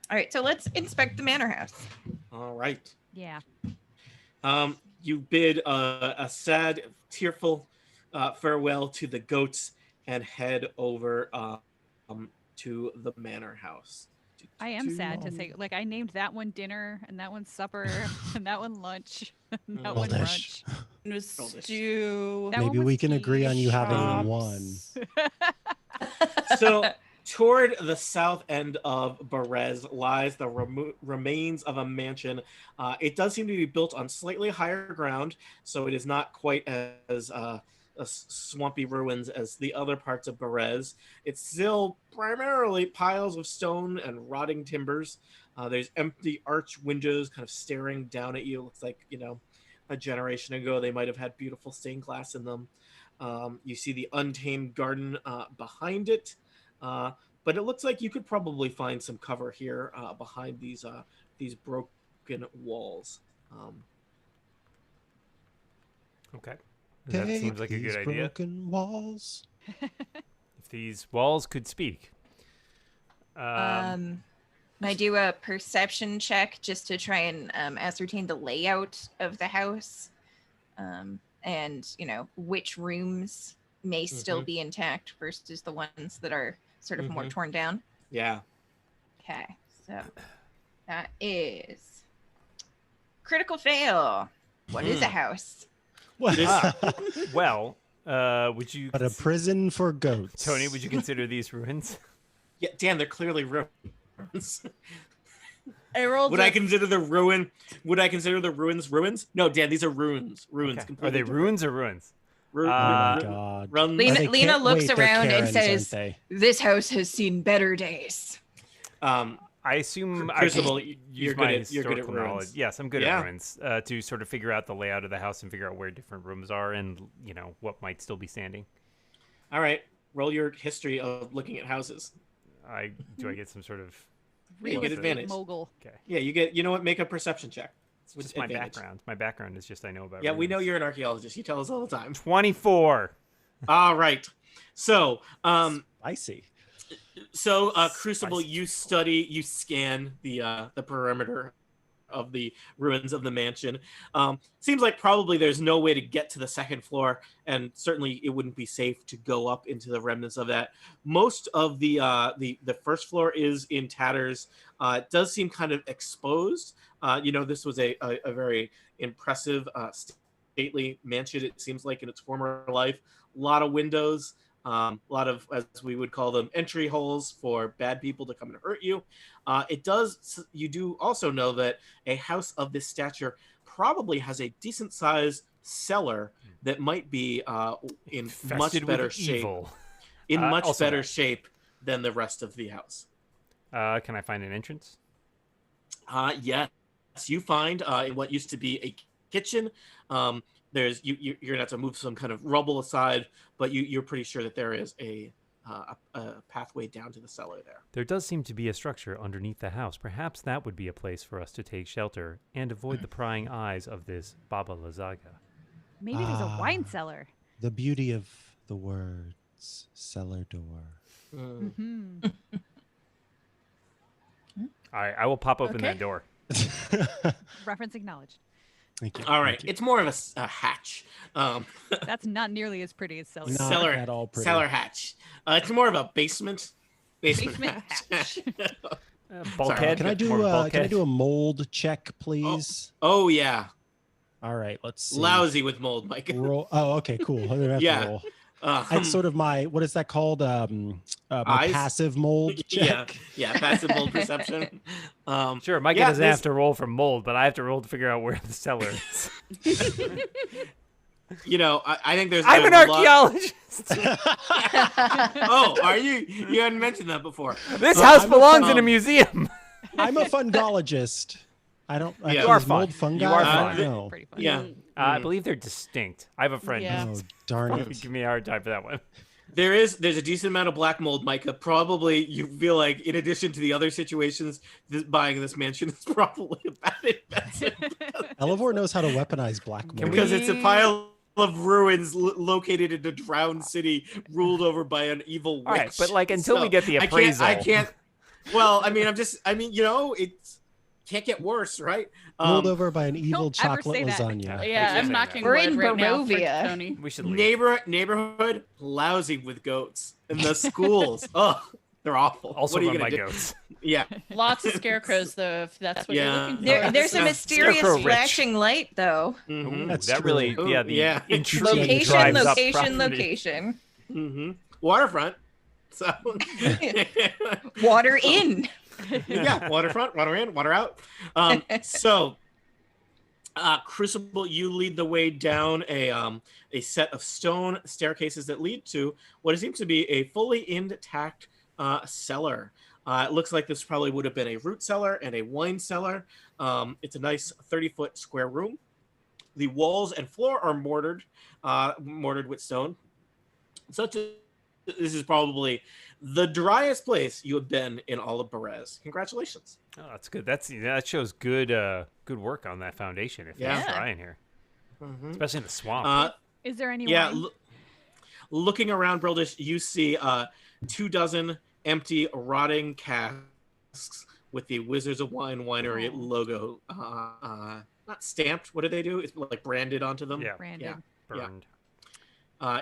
S6: All right, so let's inspect the manor house.
S2: All right.
S3: Yeah.
S2: You bid a sad, tearful farewell to the goats and head over to the manor house.
S3: I am sad to say, like, I named that one dinner, and that one supper, and that one lunch, and that one
S4: Rubbish.
S3: brunch.
S5: It was
S2: All this.
S5: stew.
S3: That one
S4: Maybe
S3: was
S4: we can agree on you having
S5: chops.
S4: one.
S2: So, toward the south end of Perez lies the remains of a mansion. It does seem to be built on slightly higher ground, so it is not quite as swampy ruins as the other parts of Perez. It's still primarily piles of stone and rotting timbers. There's empty arch windows kind of staring down at you. Looks like, you know, a generation ago they might have had beautiful stained glass in them. You see the untamed garden behind it. But it looks like you could probably find some cover here behind these broken walls.
S1: Okay. That seems like a
S4: These
S1: good idea.
S4: broken walls.
S1: If these walls could speak.
S6: Can I do a perception check just to try and ascertain the layout of the house, and you know which rooms may still be intact versus the ones that are sort of more torn down?
S2: Yeah.
S6: Okay, so that is critical fail. What is a house?
S1: Well, would you...
S4: But a prison for goats.
S1: Tony, would you consider these ruins?
S2: Yeah, Dan, they're clearly ruins.
S5: I rolled.
S2: Would I consider the ruins ruins? No, Dan, these are ruins. Ruins.
S1: Okay. Are
S2: completely
S1: they
S2: different.
S1: ruins or ruins?
S2: Ru-
S4: Oh my
S2: ru-
S4: God.
S2: Runs.
S6: Lena-
S4: They
S6: Lena
S4: can't
S6: looks
S4: wait, they're
S6: around and
S4: Karens, aren't
S6: says-
S4: they?
S6: This house has seen better days.
S1: I assume I
S2: Crucible,
S1: can
S2: you're
S1: use
S2: good
S1: my
S2: at- you're good at
S1: historical
S2: ruins.
S1: knowledge. Yes, I'm good
S2: Yeah.
S1: at ruins to sort of figure out the layout of the house and figure out where different rooms are and, you know, what might still be standing.
S2: All right. Roll your history of looking at houses.
S1: Do I get some sort of...
S2: Yeah, you
S3: Real
S2: get
S3: estate
S2: advantage.
S3: mogul.
S1: Okay.
S2: Yeah, you get. You know what? Make a perception check.
S1: It's
S2: With
S1: just my
S2: advantage.
S1: background. My background is just I know about
S2: Yeah, we know
S1: ruins.
S2: you're an archaeologist. You tell us all the time.
S1: 24.
S2: All right. So,
S4: I see.
S2: Crucible, you scan the perimeter of the ruins of the mansion. Seems like probably there's no way to get to the second floor, and certainly it wouldn't be safe to go up into the remnants of that. Most of the first floor is in tatters. It does seem kind of exposed. You know, this was a very impressive, stately mansion. It seems like in its former life, a lot of windows. A lot of, as we would call them, entry holes for bad people to come and hurt you. You do also know that a house of this stature probably has a decent sized cellar that might be in
S1: Infested
S2: much better
S1: with
S2: shape.
S1: evil.
S2: In much
S1: Also
S2: better
S1: that.
S2: shape than the rest of the house.
S1: Can I find an entrance?
S2: Yes, you find in what used to be a kitchen. You're gonna have to move some kind of rubble aside, but you're pretty sure that there is a pathway down to the cellar there.
S1: There does seem to be a structure underneath the house. Perhaps that would be a place for us to take shelter and avoid the prying eyes of this Baba Lazaga.
S3: Maybe there's a wine cellar.
S4: The beauty of the words, cellar door.
S3: Hmm
S1: All right, I will pop open
S5: Okay.
S1: that door.
S3: Reference acknowledged.
S4: Thank you.
S2: All right,
S4: thank you.
S2: it's more of a hatch.
S3: That's not nearly as pretty as cellar.
S4: Not
S2: cellar
S4: at all pretty.
S2: cellar hatch. It's more of a basement.
S3: Basement
S2: hatch.
S1: Bulkhead.
S4: Can I do
S1: more of a
S4: can I
S1: bulkhead.
S4: do a mold check, please?
S2: Oh yeah,
S4: All right, let's see.
S2: lousy with mold, Mike.
S4: Roll. Oh, okay, cool. I don't have
S2: Yeah.
S4: to roll. It's sort of my, what is that called? My
S2: Eyes?
S4: passive mold
S2: yeah,
S4: check.
S2: yeah, passive mold perception.
S1: Sure, Micah
S2: Yeah,
S1: doesn't
S2: this-
S1: have to roll for mold, but I have to roll to figure out where the cellar is.
S2: You know, I think there's.
S1: I'm an
S2: there's a lot-
S1: archaeologist.
S2: Oh, are you? You hadn't mentioned that before.
S1: This
S2: Oh,
S1: house
S4: I'm a
S1: belongs in a
S2: fun-
S1: museum.
S4: I'm a fungologist. I don't.
S2: Yeah. You
S1: are
S4: is
S1: fun.
S4: mold fungi?
S1: You are
S4: I
S2: fun.
S4: don't know.
S3: Pretty fun.
S2: Yeah,
S1: I believe they're distinct. I have a friend.
S5: Yeah.
S1: who's
S4: Oh, darn
S1: probably
S4: it.
S1: give me a hard time for that one.
S2: there's a decent amount of black mold, Micah. Probably you feel like, in addition to the other situations, buying this mansion is probably a bad investment
S4: Elevor knows how to weaponize black mold.
S1: Can
S2: because it's a pile of ruins located in a drowned city ruled over by an evil witch.
S1: All right, but like until we get the appraisal,
S2: I can't. Well, I mean, you know, it can't get worse, right?
S4: Ruled over by an evil
S3: Don't ever
S4: chocolate
S3: say that.
S4: lasagna.
S5: Yeah,
S1: Keep
S5: I'm
S1: saying
S5: knocking
S1: that.
S6: We're
S5: wood
S6: in
S5: right now for
S6: Barovia.
S5: Tony.
S1: we should leave.
S2: Neighborhood lousy with goats, and the schools, oh, they're awful.
S1: Also
S2: what are you
S1: run
S2: gonna
S1: by
S2: do?
S1: goats.
S2: Yeah,
S5: Lots of scarecrows, though, if that's what
S2: Yeah.
S5: you're looking for.
S6: There's a
S2: Yeah.
S6: mysterious
S1: Scarecrow rich.
S6: flashing light, though.
S2: mm-hmm.
S1: Ooh,
S4: That's
S1: that
S4: true.
S1: really,
S2: Ooh,
S1: yeah, the
S2: yeah.
S1: intrigue
S6: Location,
S1: drives up
S6: location,
S1: property.
S6: location.
S2: Mm-hmm. Waterfront. So
S6: Water in.
S2: yeah, waterfront, water in, water out. Crucible, you lead the way down a set of stone staircases that lead to what seems to be a fully intact cellar. It looks like this probably would have been a root cellar and a wine cellar. It's a nice 30-foot square room. The walls and floor are mortared with stone. This is probably the driest place you have been in all of Perez. Congratulations.
S1: Oh, that's good. That shows good good work on that foundation. If
S2: Yeah.
S1: they're trying here,
S2: Mhm.
S1: especially in the swamp.
S3: Is there any
S2: Yeah,
S3: wine?
S2: looking around, Brildish, you see 24 empty, rotting casks with the Wizards of Wine Winery
S3: Oh.
S2: logo not stamped. What do they do? It's like branded onto them.
S1: Yeah.
S3: Branded.
S2: yeah.
S1: Burned.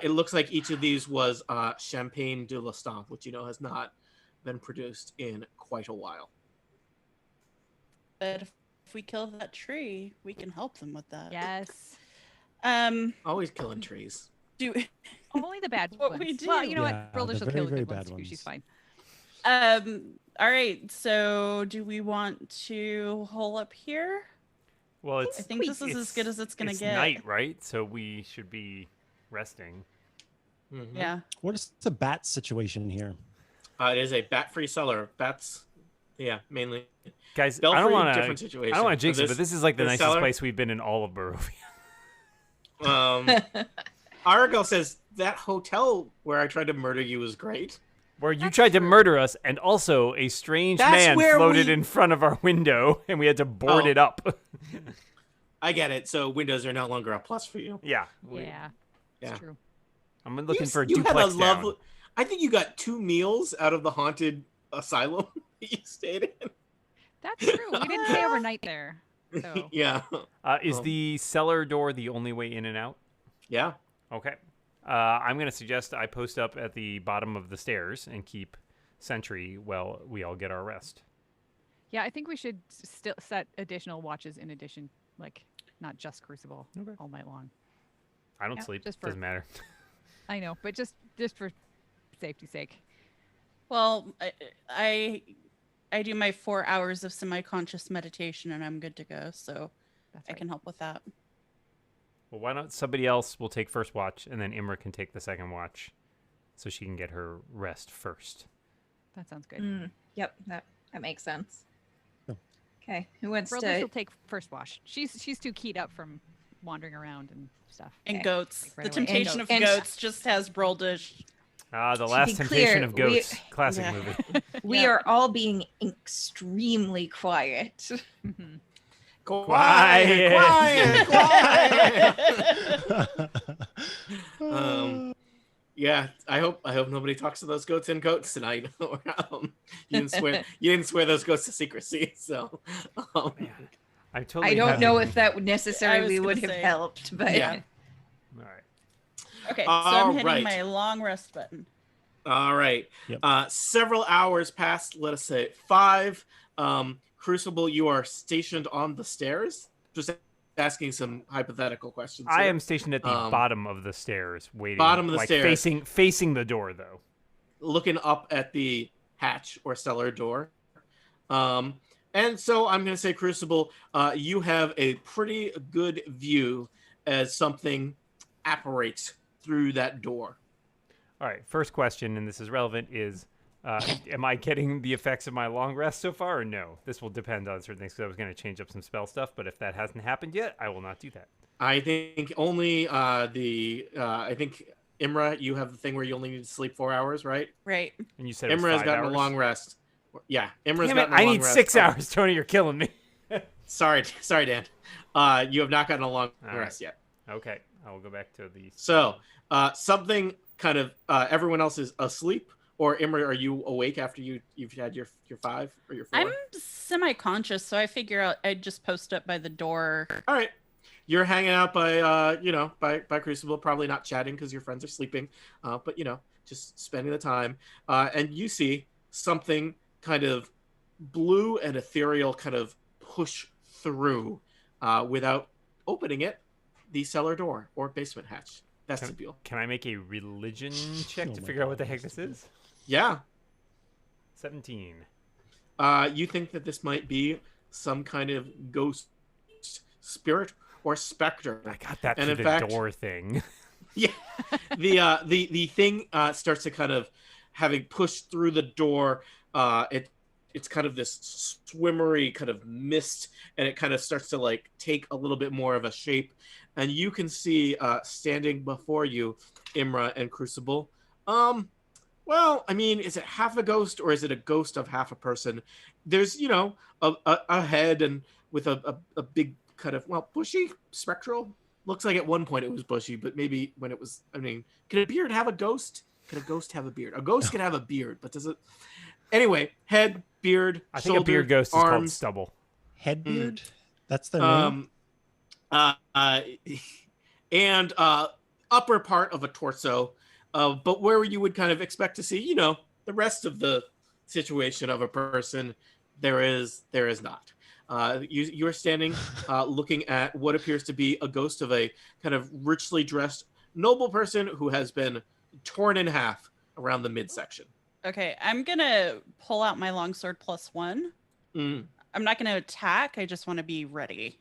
S2: It looks like each of these was Champagne de l'Estampe, which has not been produced in quite a while.
S5: But if we kill that tree, we can help them with that.
S3: Yes.
S2: Always killing trees.
S5: Do
S3: Only the bad
S5: What
S3: ones.
S5: we
S3: Well,
S5: do.
S3: you know
S4: Yeah,
S3: what? Brildish
S4: the
S3: will kill the
S4: very,
S3: good
S4: very
S3: ones
S4: bad
S3: too. She's
S4: ones.
S3: fine.
S5: all right. So do we want to hole up here?
S1: Well, it's
S5: I think this is as good as it's gonna get.
S1: night, right? So we should be resting.
S2: Mhm.
S5: Yeah.
S4: What is the bat situation here?
S2: It is a bat-free cellar. Bats, mainly.
S1: Guys, I
S2: Belfry,
S1: don't want
S2: different
S1: to.
S2: situation.
S1: I don't want to jinx it,
S2: This-
S1: but this is like the
S2: this
S1: nicest
S2: cellar-
S1: place we've been in all of Barovia.
S2: Aragal says that hotel where I tried to murder you was great.
S1: Where you
S3: That's
S1: tried to
S3: true.
S1: murder us, and also a strange
S2: That's
S1: man
S2: where
S1: floated
S2: we-
S1: in front of our window, and we had to board
S2: Oh.
S1: it up.
S2: I get it. So windows are no longer a plus for you.
S1: Yeah.
S3: Yeah.
S2: Yeah.
S3: It's true.
S1: I'm looking for a
S2: you had
S1: duplex
S2: a
S1: down.
S2: lovely. I think you got 2 meals out of the haunted asylum you stayed in.
S3: That's true. We didn't stay overnight there. So
S2: Yeah.
S1: Is the cellar door the only way in and out?
S2: Yeah.
S1: Okay. I'm going to suggest I post up at the bottom of the stairs and keep sentry while we all get our rest.
S3: yeah, I think we should still set additional watches in addition, like not just Crucible
S1: Okay.
S3: all night long.
S1: I don't
S3: Yeah,
S1: sleep.
S3: just for-
S1: Doesn't matter.
S3: I know, but just for safety's sake.
S5: Well, I do my 4 hours of semi-conscious meditation and I'm good to go. So
S3: That's
S5: I
S3: right.
S5: can help with that.
S1: Well, why not somebody else will take first watch, and then Imra can take the second watch, so she can get her rest first.
S3: That sounds good.
S6: Yep, that makes sense.
S4: Oh.
S6: Okay, who wants
S3: Brodler will
S6: to?
S3: take first wash. She's too keyed up from wandering around and stuff.
S5: And
S6: Okay.
S5: goats.
S3: Like right
S5: The
S3: away.
S5: temptation of
S6: And-
S5: goats just has Broldish.
S1: Ah, the
S6: To
S1: last
S6: be
S1: temptation
S6: clear,
S1: of goats. Classic
S5: Yeah.
S1: movie.
S6: We
S5: Yeah.
S6: are all being extremely quiet.
S3: Mhm.
S2: Quiet, quiet. Yeah, I hope nobody talks to those goats in coats tonight. You didn't swear those goats to secrecy, so
S1: Man, I totally
S6: I don't
S1: had-
S6: know if that would necessarily
S5: gonna
S6: would have
S5: say.
S6: helped, but
S2: Yeah.
S1: All right.
S5: Okay, so I'm hitting
S2: Alright.
S5: my long rest button.
S2: All right.
S4: Yep.
S2: Several hours passed. Let us say 5. Crucible, you are stationed on the stairs. Just asking some hypothetical questions.
S1: I
S2: here.
S1: am stationed at the bottom of the stairs, waiting.
S2: Bottom of the
S1: like
S2: stairs.
S1: facing the door, though.
S2: Looking up at the hatch or cellar door. And so I'm going to say, Crucible, you have a pretty good view as something apparates through that door.
S1: All right. First question, and this is relevant, is am I getting the effects of my long rest so far, or no? This will depend on certain things, because I was going to change up some spell stuff, but if that hasn't happened yet, I will not do that.
S2: I think only I think Imra, you have the thing where you only need to sleep 4 hours, right?
S5: Right.
S1: And you said it was
S2: Imra's
S1: 5
S2: gotten
S1: hours?
S2: a long rest. Yeah, Imra's
S1: Damn it,
S2: gotten a
S1: I
S2: long
S1: need
S2: rest.
S1: 6 hours, Tony. You're killing me.
S2: Sorry, Dan. You have not gotten a long
S1: All
S2: rest yet.
S1: Okay. I will go back to the...
S2: So, something kind of everyone else is asleep, or Imra, are you awake after you've had your 5 or your 4?
S5: I'm semi-conscious, so I figure out I'd just post up by the door.
S2: All right. You're hanging out by by Crucible, probably not chatting because your friends are sleeping, but just spending the time. And you see something kind of blue and ethereal kind of push through without opening it, the cellar door or basement hatch vestibule.
S1: Can I make a religion check
S4: Oh
S1: to
S4: my
S1: figure out what
S4: God,
S1: the heck this is?
S2: Yeah.
S1: 17.
S2: You think that this might be some kind of ghost, spirit, or specter.
S1: I got that
S2: And
S1: through
S2: in
S1: the
S2: fact-
S1: door thing.
S2: Yeah, the thing starts to kind of having pushed through the door. It's kind of this swimmery kind of mist, and it kind of starts to like take a little bit more of a shape, and you can see standing before you, Imra and Crucible. Well, I mean, is it half a ghost or is it a ghost of half a person? There's a head and with a big kind of bushy spectral. Looks like at one point it was bushy, but maybe when it was, I mean, can a beard have a ghost? Can a ghost have a beard? A ghost can have a beard, but does it? Anyway, head, beard,
S1: I think
S2: shoulder,
S1: a beard ghost is called
S2: arms,
S1: stubble.
S4: Headbeard? That's their name?
S2: And upper part of a torso, but where you would kind of expect to see, the rest of the situation of a person, there is not. You're standing looking at what appears to be a ghost of a kind of richly dressed noble person who has been torn in half around the midsection.
S5: Okay, I'm gonna pull out my longsword +1.
S2: Mm.
S5: I'm not gonna attack. I just want to be ready.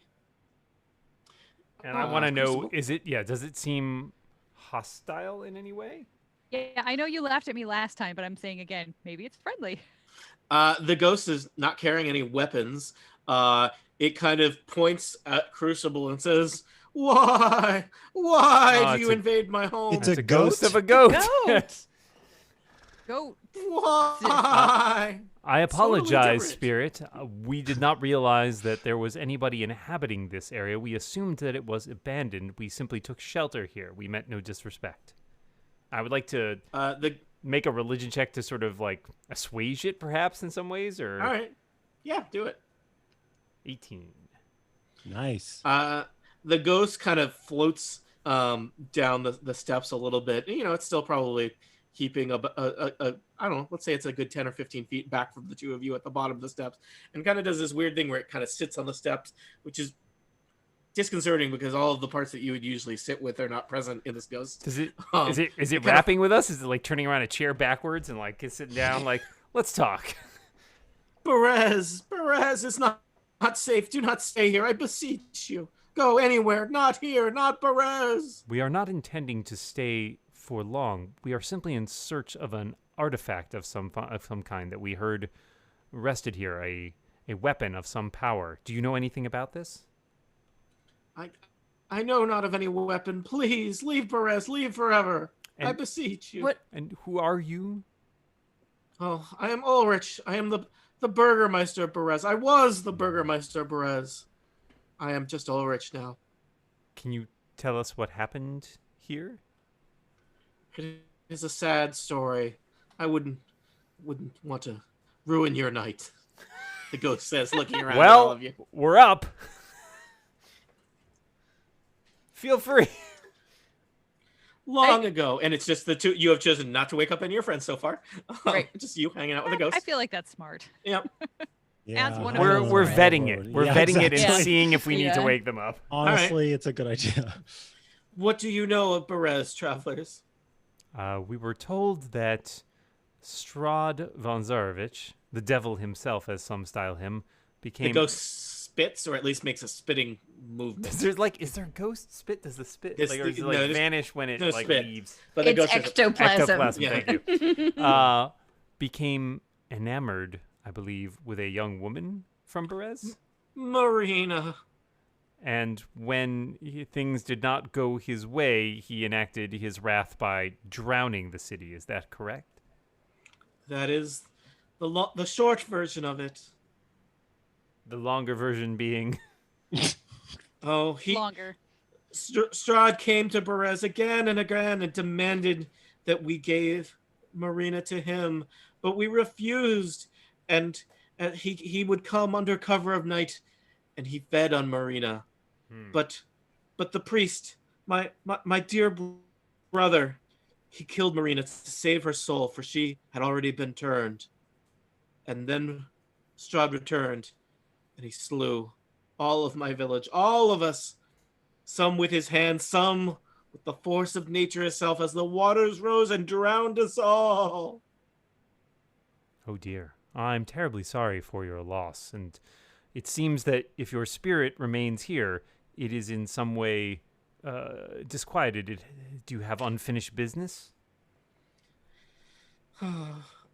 S1: And I want to know,
S2: Crucible.
S1: does it seem hostile in any way?
S3: Yeah, I know you laughed at me last time, but I'm saying again, maybe it's friendly.
S2: The ghost is not carrying any weapons. It kind of points at Crucible and says, "Why? Why
S1: Oh,
S2: do you invade my home?
S4: It's
S1: It's
S4: a
S1: a ghost
S4: goat?
S1: of a goat.
S5: Goat.
S3: Go.
S2: Why?"
S1: I apologize,
S2: different.
S1: Spirit. We did not realize that there was anybody inhabiting this area. We assumed that it was abandoned. We simply took shelter here. We meant no disrespect. I would like to make a religion check to sort of like assuage it, perhaps, in some ways, or...
S2: All right. Yeah, do it.
S1: 18.
S4: Nice.
S2: The ghost kind of floats down the steps a little bit. It's still probably keeping a I don't know, let's say it's a good 10 or 15 feet back from the two of you at the bottom of the steps, and kind of does this weird thing where it kind of sits on the steps, which is disconcerting because all of the parts that you would usually sit with are not present in this ghost.
S1: Does it?
S2: Um,
S1: Is it
S2: kind of-
S1: rapping with us? Is it like turning around a chair backwards and like sitting down? Like, let's talk.
S2: Perez, it's not safe. Do not stay here. I beseech you. Go anywhere. Not here. Not Perez.
S1: We are not intending to stay for long. We are simply in search of an artifact of some kind that we heard rested here. A weapon of some power. Do you know anything about this?
S2: I know not of any weapon. Please leave Perez. Leave forever. I
S1: And-
S2: beseech you.
S6: What?
S1: And who are you?
S2: Oh, I am Ulrich. I am the Burgermeister of Perez. I was the Burgermeister of Perez. I am just Ulrich now.
S1: Can you tell us what happened here?
S2: It is a sad story. I wouldn't want to ruin your night. The ghost says, looking around at all
S1: Well,
S2: of you.
S1: we're up. Feel free.
S2: Long ago, and it's just the two. You have chosen not to wake up any of your friends so far.
S6: Right.
S2: Just you hanging out with a ghost.
S3: I feel like that's smart.
S2: Yep.
S4: Yeah,
S3: one
S4: I
S3: of
S1: We're
S3: those
S4: know.
S1: we're
S3: friends.
S1: vetting it. We're
S4: Yeah,
S1: vetting it and
S3: exactly.
S1: seeing if we need to
S3: Yeah.
S1: wake them up.
S4: Honestly, it's a good idea.
S2: What do you know of Perez, travelers?
S1: We were told that Strahd von Zarovich, the devil himself, as some style him,
S2: The
S1: became.
S2: ghost spits, or at least makes a spitting movement.
S1: Is there ghost spit? Does the spit
S2: It's
S1: like, or
S2: the-
S1: does it
S2: no,
S1: like
S2: there's
S1: vanish when it
S2: no
S1: like
S2: spit.
S1: leaves?
S2: But the
S6: It's
S2: ghost says,
S6: ectoplasm.
S1: Ectoplasm.
S2: Yeah.
S1: Thank you. Became enamored, I believe, with a young woman from Perez.
S2: Marina.
S1: And when things did not go his way, he enacted his wrath by drowning the city. Is that correct?
S2: That is the short version of it.
S1: The longer version being.
S2: Oh, he
S3: Longer.
S2: Strahd came to Perez again and again and demanded that we gave Marina to him, but we refused. And he would come under cover of night, and he fed on Marina. But the priest, my dear brother, he killed Marina to save her soul, for she had already been turned. And then Strahd returned, and he slew all of my village, all of us, some with his hand, some with the force of nature itself, as the waters rose and drowned us all.
S1: Oh dear. I'm terribly sorry for your loss, and it seems that if your spirit remains here, it is in some way disquieted. Do you have unfinished business?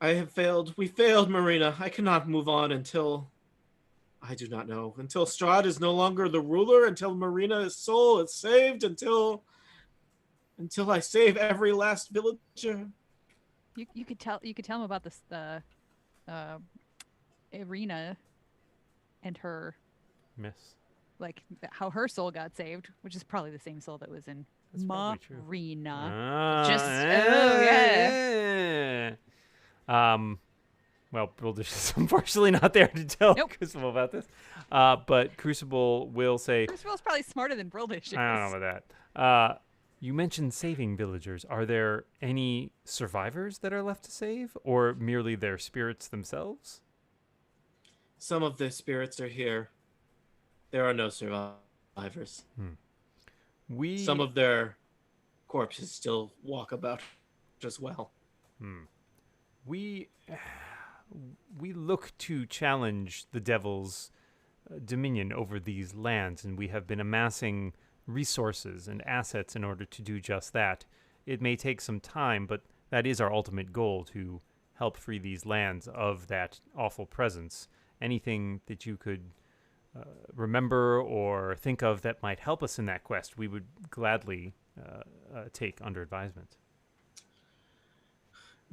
S2: We failed, Marina. I cannot move on until... I do not know. Until Strahd is no longer the ruler, until Marina's soul is saved, until I save every last villager.
S3: You could tell him about this the Irina and her
S1: Miss.
S3: like how her soul got saved, which is probably the same soul that was in
S1: That's probably true.
S3: Marina.
S6: Just-
S1: Well, Brildish is unfortunately not there to tell
S3: Nope.
S1: Crucible about this. But Crucible will say,
S3: Crucible's probably smarter than Brildish is.
S1: I don't know about that. You mentioned saving villagers. Are there any survivors that are left to save, or merely their spirits themselves?
S2: Some of the spirits are here. There are no survivors. Some of their corpses still walk about as well.
S1: We look to challenge the devil's dominion over these lands, and we have been amassing resources and assets in order to do just that. It may take some time, but that is our ultimate goal, to help free these lands of that awful presence. Anything that you could remember or think of that might help us in that quest, we would gladly take under advisement.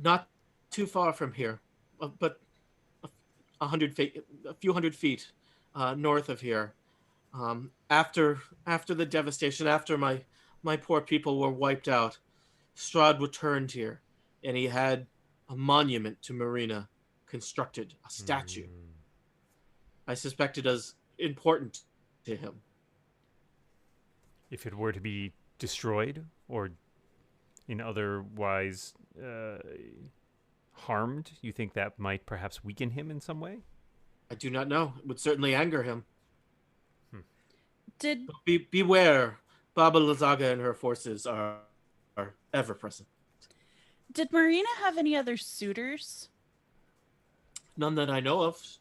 S2: Not too far from here, but a few hundred feet north of here. After the devastation, after my poor people were wiped out, Strahd returned here, and he had a monument to Marina constructed, a statue. I suspect it is important to him.
S1: If it were to be destroyed or in otherwise harmed, you think that might perhaps weaken him in some way?
S2: I do not know. It would certainly anger him.
S5: Did
S2: Beware, Baba Lazaga and her forces are ever present.
S5: did Marina have any other suitors?
S2: None that I know of.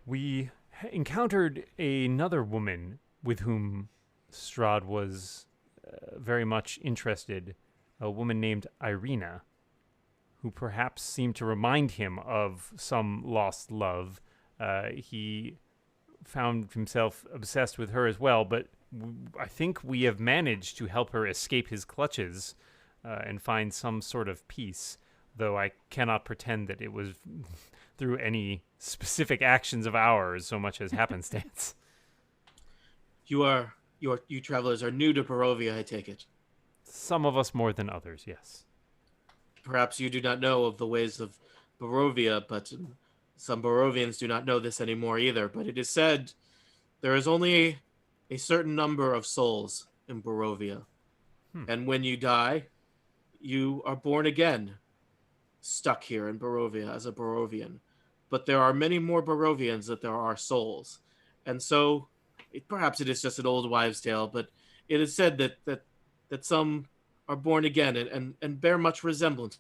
S1: We encountered another woman with whom Strahd was very much interested, a woman named Irina, who perhaps seemed to remind him of some lost love. He found himself obsessed with her as well, but I think we have managed to help her escape his clutches and find some sort of peace, though I cannot pretend that it was through any specific actions of ours so much as happenstance.
S2: You travelers are new to Barovia, I take it.
S1: Some of us more than others, yes.
S2: Perhaps you do not know of the ways of Barovia, but some Barovians do not know this anymore either. But it is said there is only a certain number of souls in Barovia. And when you die, you are born again, stuck here in Barovia as a Barovian. But there are many more Barovians than there are souls. And so, perhaps it is just an old wives' tale, but it is said that some are born again and bear much resemblance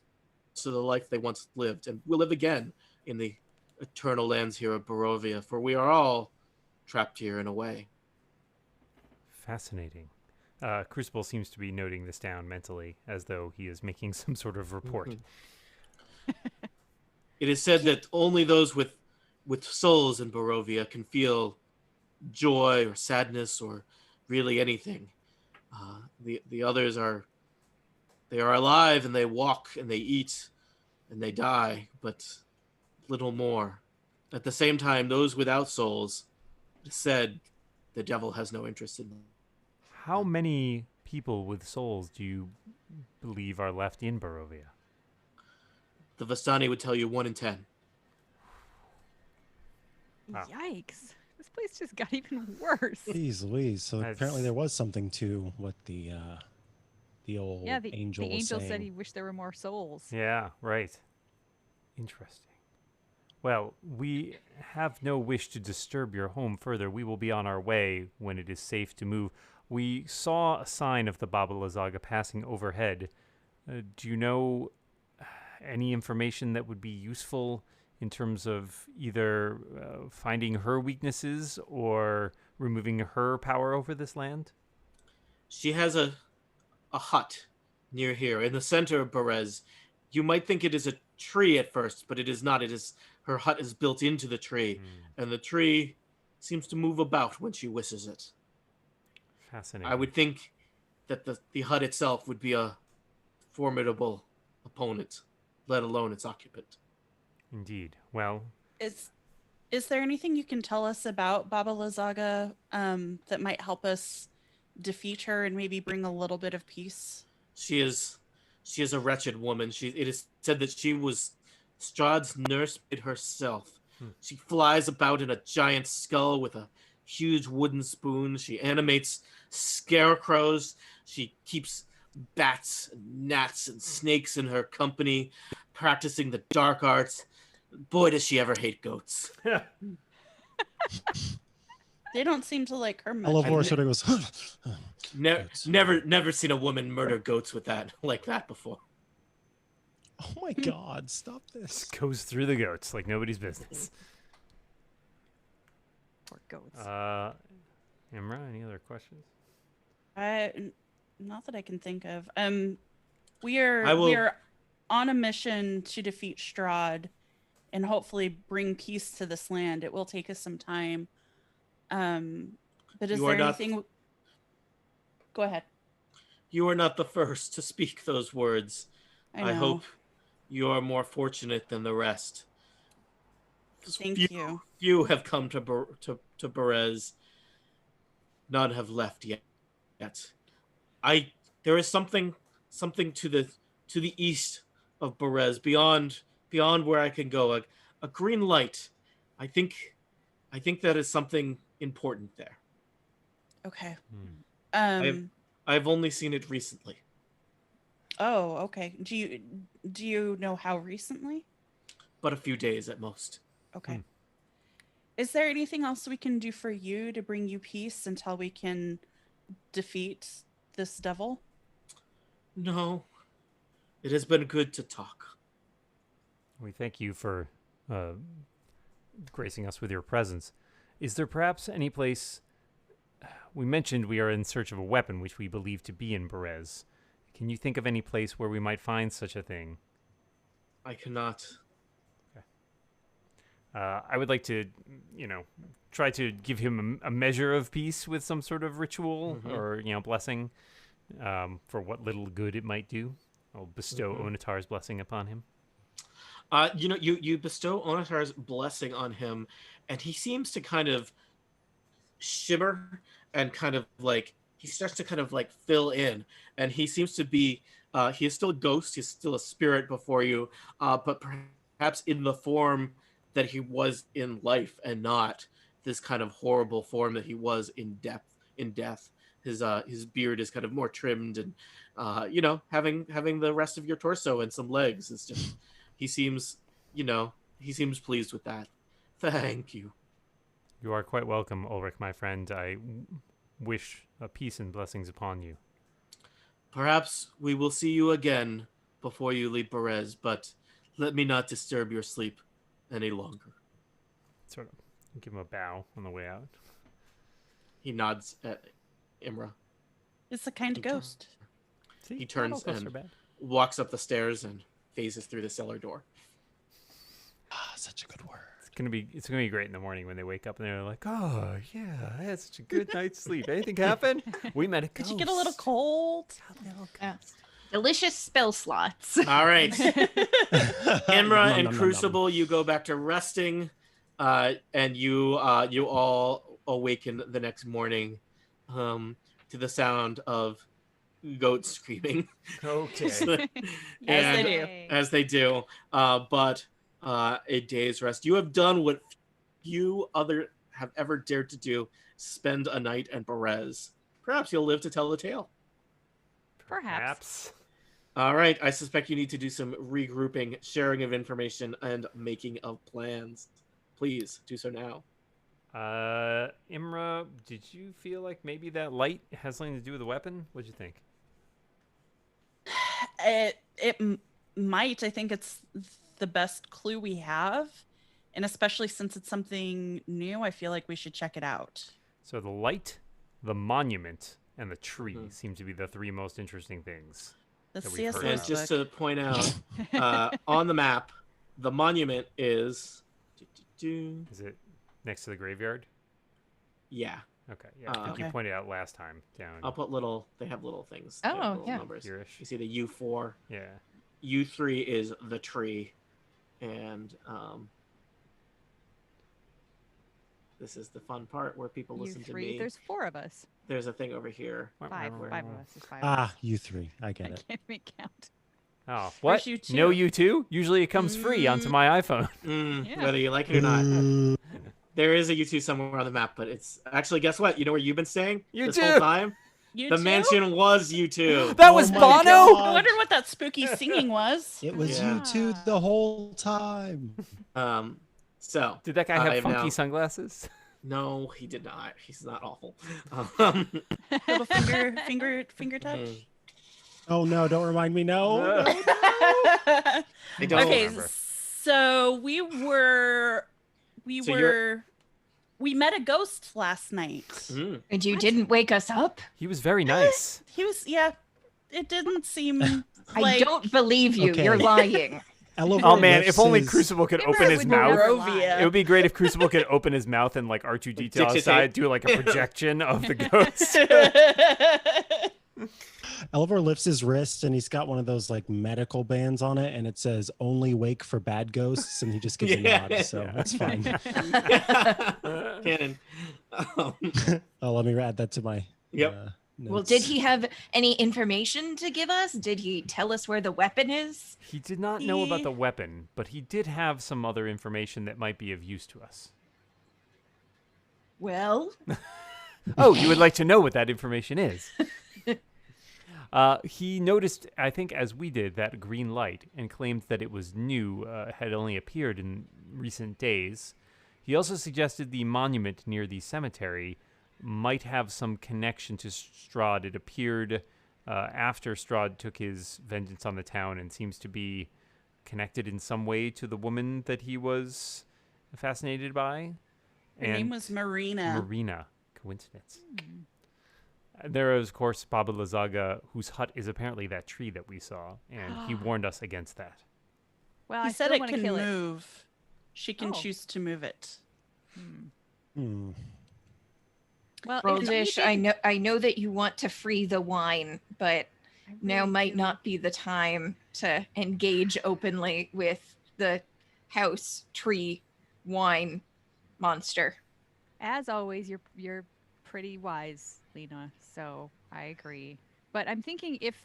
S2: to the life they once lived and will live again in the eternal lands here of Barovia, for we are all trapped here in a way.
S1: Fascinating. Crucible seems to be noting this down mentally, as though he is making some sort of report.
S2: Mm-hmm. It is said that only those with souls in Barovia can feel joy or sadness or really anything. The others are alive and they walk and they eat and they die, but little more. At the same time, those without souls, it is said the devil has no interest in them.
S1: How many people with souls do you believe are left in Barovia?
S2: The Vistani would tell you 1 in 10.
S1: Wow.
S3: Yikes. This place just got even worse.
S4: Jeez Louise. So apparently there was something to what the old angel
S3: the
S4: was
S3: angel
S4: saying.
S3: said he wished there were more souls.
S1: Yeah, right. Interesting. Well, we have no wish to disturb your home further. We will be on our way when it is safe to move. We saw a sign of the Baba Lazaga passing overhead. Do you know any information that would be useful in terms of either finding her weaknesses or removing her power over this land?
S2: She has a hut near here in the center of Perez. You might think it is a tree at first, but it is not. Her hut is built into the tree, and the tree seems to move about when she wishes it.
S1: Fascinating.
S2: I would think that the hut itself would be a formidable opponent, let alone its occupant.
S1: Indeed. Well,
S5: is there anything you can tell us about Baba Lazaga that might help us defeat her and maybe bring a little bit of peace?
S2: She is a wretched woman. It is said that she was Strahd's nursemaid herself. She flies about in a giant skull with a huge wooden spoon. She animates scarecrows. She keeps bats and gnats and snakes in her company, practicing the dark arts. Boy, does she ever hate goats.
S5: They don't seem to like her much.
S4: Elevor sort of goes,
S2: Never seen a woman murder goats with that like that before.
S4: oh my God, stop this.
S1: just goes through the goats like nobody's business.
S3: Poor goats.
S1: Imra, any other questions?
S5: Not that I can think of. We are on a mission to defeat Strahd and hopefully bring peace to this land. It will take us some time. But is there anything? Go ahead.
S2: You are not the first to speak those words. I hope you are more fortunate than the rest.
S5: Thank you.
S2: Few have come to Perez. None have left yet. There is something to the east of Perez, beyond where I can go. A green light. I think that is something important there.
S5: Okay.
S2: I've only seen it recently.
S5: Oh, okay. Do you know how recently?
S2: But a few days at most.
S5: Okay. Is there anything else we can do for you to bring you peace until we can defeat this devil?
S2: No. It has been good to talk.
S1: We thank you for gracing us with your presence. Is there perhaps any place... We mentioned we are in search of a weapon, which we believe to be in Perez. Can you think of any place where we might find such a thing?
S2: I cannot.
S1: Okay. I would like to, try to give him a measure of peace with some sort of ritual or, blessing for what little good it might do. I'll bestow Onatar's blessing upon him.
S2: You bestow Onatar's blessing on him, and he seems to kind of shimmer and kind of like he starts to kind of like fill in, and he seems to be he is still a ghost, he's still a spirit before you, but perhaps in the form that he was in life and not this kind of horrible form that he was in death. His beard is kind of more trimmed, and having the rest of your torso and some legs is just he seems pleased with that. Thank you.
S1: You are quite welcome, Ulrich, my friend. I wish peace and blessings upon you.
S2: Perhaps we will see you again before you leave Perez, but let me not disturb your sleep any longer.
S1: Sort of give him a bow on the way out.
S2: He nods at Imra.
S5: It's a kind ghost.
S1: See,
S2: He turns
S1: not all ghosts
S2: and
S1: are bad.
S2: walks up the stairs and phases through the cellar door.
S4: Ah, such a good word.
S1: It's gonna be great in the morning when they wake up and they're like, "Oh yeah, I had such a good night's sleep. Anything happen? We met a ghost.
S5: Did you get a little cold?
S6: Delicious spell slots.
S2: All right. Imra
S4: Nom,
S2: and
S4: nom, nom,
S2: Crucible, you go back to resting, and you all awaken the next morning to the sound of goats screaming.
S1: Okay.
S2: As they do. But a day's rest. You have done what few other have ever dared to do. Spend a night in Perez. Perhaps you'll live to tell the tale.
S3: Perhaps.
S2: All right. I suspect you need to do some regrouping, sharing of information, and making of plans. Please do so now.
S1: Imra, did you feel like maybe that light has something to do with the weapon? What'd you think?
S5: It might. I think it's the best clue we have, and especially since it's something new, I feel like we should check it out.
S1: So the light, the monument, and the tree seem to be the three most interesting things.
S5: The
S1: that we've heard
S5: CS
S2: And
S1: about.
S2: just to point out, on the map, the monument is...
S1: Is it next to the graveyard?
S2: Yeah.
S1: Okay, yeah. I think you
S5: Okay.
S1: pointed out last time down
S2: I'll put little... They have little things. They have
S6: Oh,
S2: little
S6: yeah.
S2: numbers.
S1: here-ish.
S2: You see the U4.
S1: Yeah.
S2: U3 is the tree. And this is the fun part where people
S3: You
S2: listen to
S3: three.
S2: me.
S3: There's 4 of us.
S2: There's a thing over here.
S3: 5 of us. There's 5 of us.
S4: Ah, you three. I
S3: I
S4: get it.
S3: can't even count.
S1: Oh,
S5: Where's
S1: what?
S5: U2?
S1: No U2? Usually it comes free onto my iPhone.
S3: Yeah.
S2: Whether you like it or not.
S4: Ooh.
S2: There is a U2 somewhere on the map, but it's... Actually, guess what? You know where you've been staying this
S1: U2.
S2: whole time?
S5: You
S2: The
S5: too?
S2: mansion was U2.
S1: That
S4: Oh
S1: was
S4: my
S1: Bono?
S4: God.
S5: I wonder what that spooky singing was.
S4: It was
S2: Yeah.
S4: you two the whole time.
S2: So...
S1: Did that guy
S2: I
S1: have
S2: am
S1: funky
S2: now-
S1: sunglasses?
S2: No, he did not. He's not awful.
S5: Little finger touch.
S4: Oh no! Don't remind me. No.
S2: I don't
S5: Okay,
S1: remember.
S5: so we
S2: So
S5: met a ghost last night.
S2: Mm.
S6: And you didn't wake us up?
S1: He was very nice.
S5: He was, yeah. It didn't seem
S6: I
S5: like
S6: don't believe you.
S4: Okay.
S6: You're lying.
S4: Elevor
S1: Oh man,
S4: lifts
S1: if only
S4: his-
S1: Crucible could
S3: Imra
S1: open his
S3: would
S1: mouth.
S3: never
S5: Barovia.
S3: lie.
S1: It would be great if Crucible could open his mouth and like R2D2
S2: Dictate.
S1: outside do like a projection of the ghost.
S4: Elevor lifts his wrist and he's got one of those like medical bands on it, and it says "Only wake for bad ghosts," and he just gives
S2: Yeah.
S4: a nod. So
S1: Yeah.
S4: that's fine.
S2: Canon.
S4: Oh, let me add that to my.
S2: Yep.
S6: Well,
S4: notes.
S6: did he have any information to give us? Did he tell us where the weapon is?
S1: He did not know about the weapon, but he did have some other information that might be of use to us.
S6: Well,
S1: Oh, you would like to know what that information is? He noticed, I think, as we did, that green light and claimed that it was new, had only appeared in recent days. He also suggested the monument near the cemetery might have some connection to Strahd. It appeared after Strahd took his vengeance on the town and seems to be connected in some way to the woman that he was fascinated by.
S5: Her name was Marina.
S1: Marina. Coincidence. There is, of course, Baba Lazaga, whose hut is apparently that tree that we saw, and he warned us against that.
S3: Well,
S5: He
S3: I
S5: said
S3: still
S5: it
S3: want to
S5: can
S3: kill
S5: move. She can
S3: Oh.
S5: choose to move it.
S3: Well, if
S6: Roldish,
S3: he
S6: I know that you want to free the wine, but
S3: I
S6: now
S3: really
S6: might
S3: do.
S6: not be the time to engage openly with the house tree wine monster.
S3: As always, you're pretty wise, Lena. So I agree. But I'm thinking if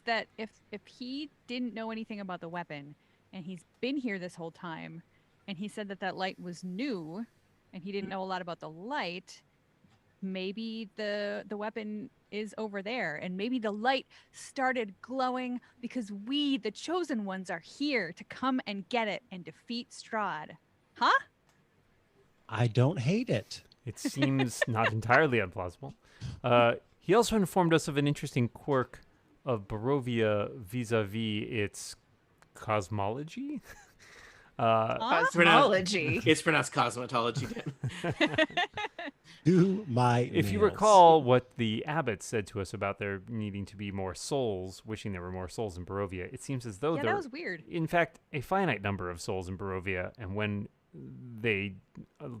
S3: he didn't know anything about the weapon, and he's been here this whole time, and he said that that light was new, and he didn't know a lot about the light, maybe the weapon is over there, and maybe the light started glowing because we, the chosen ones, are here to come and get it and defeat Strahd. Huh?
S4: I don't hate it.
S1: It seems not entirely unplausible. He also informed us of an interesting quirk of Barovia vis-a-vis its cosmology.
S6: Cosmology.
S2: It's pronounced cosmetology. Dan.
S4: Do my
S1: If you
S4: nails.
S1: recall what the abbot said to us about there needing to be more souls, wishing there were more souls in Barovia, it seems as though
S3: Yeah,
S1: there
S3: that was weird.
S1: in fact, a finite number of souls in Barovia, and when they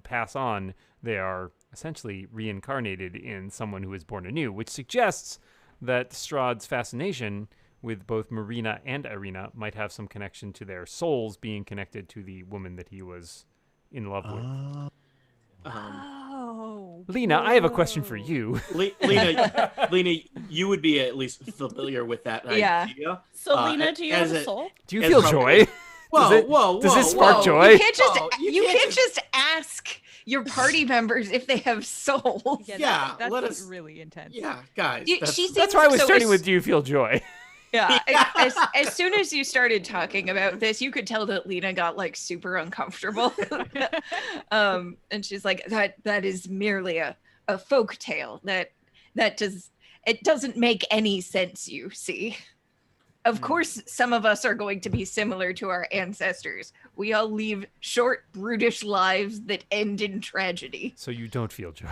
S1: pass on, they are essentially reincarnated in someone who is born anew, which suggests that Strahd's fascination with both Marina and Irina might have some connection to their souls being connected to the woman that he was in love with.
S3: Oh.
S1: Lena, I have a question for you.
S2: Lena, you would be at least familiar with that
S6: Yeah.
S2: idea.
S5: So, Lena, do you have
S2: as
S5: a
S2: it-
S5: soul?
S1: Do you
S2: As
S1: feel
S2: probably-
S1: joy?
S2: Whoa,
S1: Does this spark
S6: Whoa,
S1: joy?
S6: You can't just
S2: Whoa,
S6: you, can't just ask your party members if they have souls.
S2: Yeah,
S3: that's
S2: let us-
S3: really intense.
S2: Yeah, guys.
S6: You-
S2: that's-
S6: she
S1: That's why I was
S6: so
S1: starting
S6: as-
S1: with do you feel joy?
S6: Yeah. As soon as you started talking about this, you could tell that Lena got like super uncomfortable. And she's like, that is merely a folk tale. It doesn't make any sense, you see. Of course, some of us are going to be similar to our ancestors. We all lead short, brutish lives that end in tragedy.
S1: So you don't feel joy.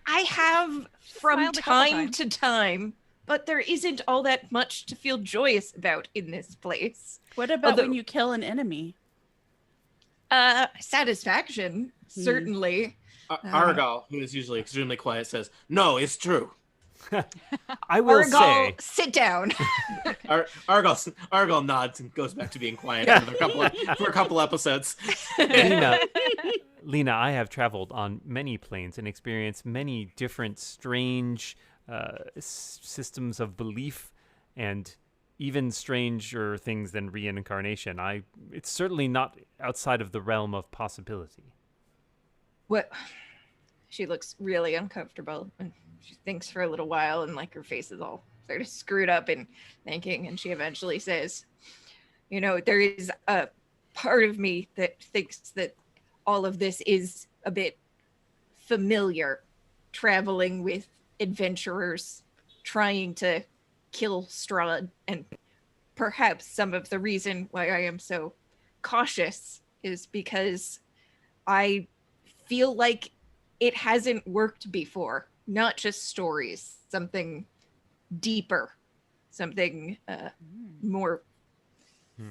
S6: I have from
S3: Smiled a couple
S6: time
S3: times.
S6: to time, but there isn't all that much to feel joyous about in this place.
S5: What about
S6: Although-
S5: when you kill an enemy?
S6: Satisfaction, certainly.
S2: Argal, who is usually extremely quiet, says, "No, it's true."
S1: I will
S6: Argal,
S1: say,
S6: sit down.
S2: Argal nods and goes back to being quiet for a couple episodes.
S1: Lena, I have traveled on many planes and experienced many different strange systems of belief and even stranger things than reincarnation. It's certainly not outside of the realm of possibility.
S6: What? She looks really uncomfortable, and she thinks for a little while, and like her face is all sort of screwed up and thinking, and she eventually says, there is a part of me that thinks that all of this is a bit familiar, traveling with adventurers trying to kill Strahd, and perhaps some of the reason why I am so cautious is because I feel like it hasn't worked before. Not just stories, something deeper, something more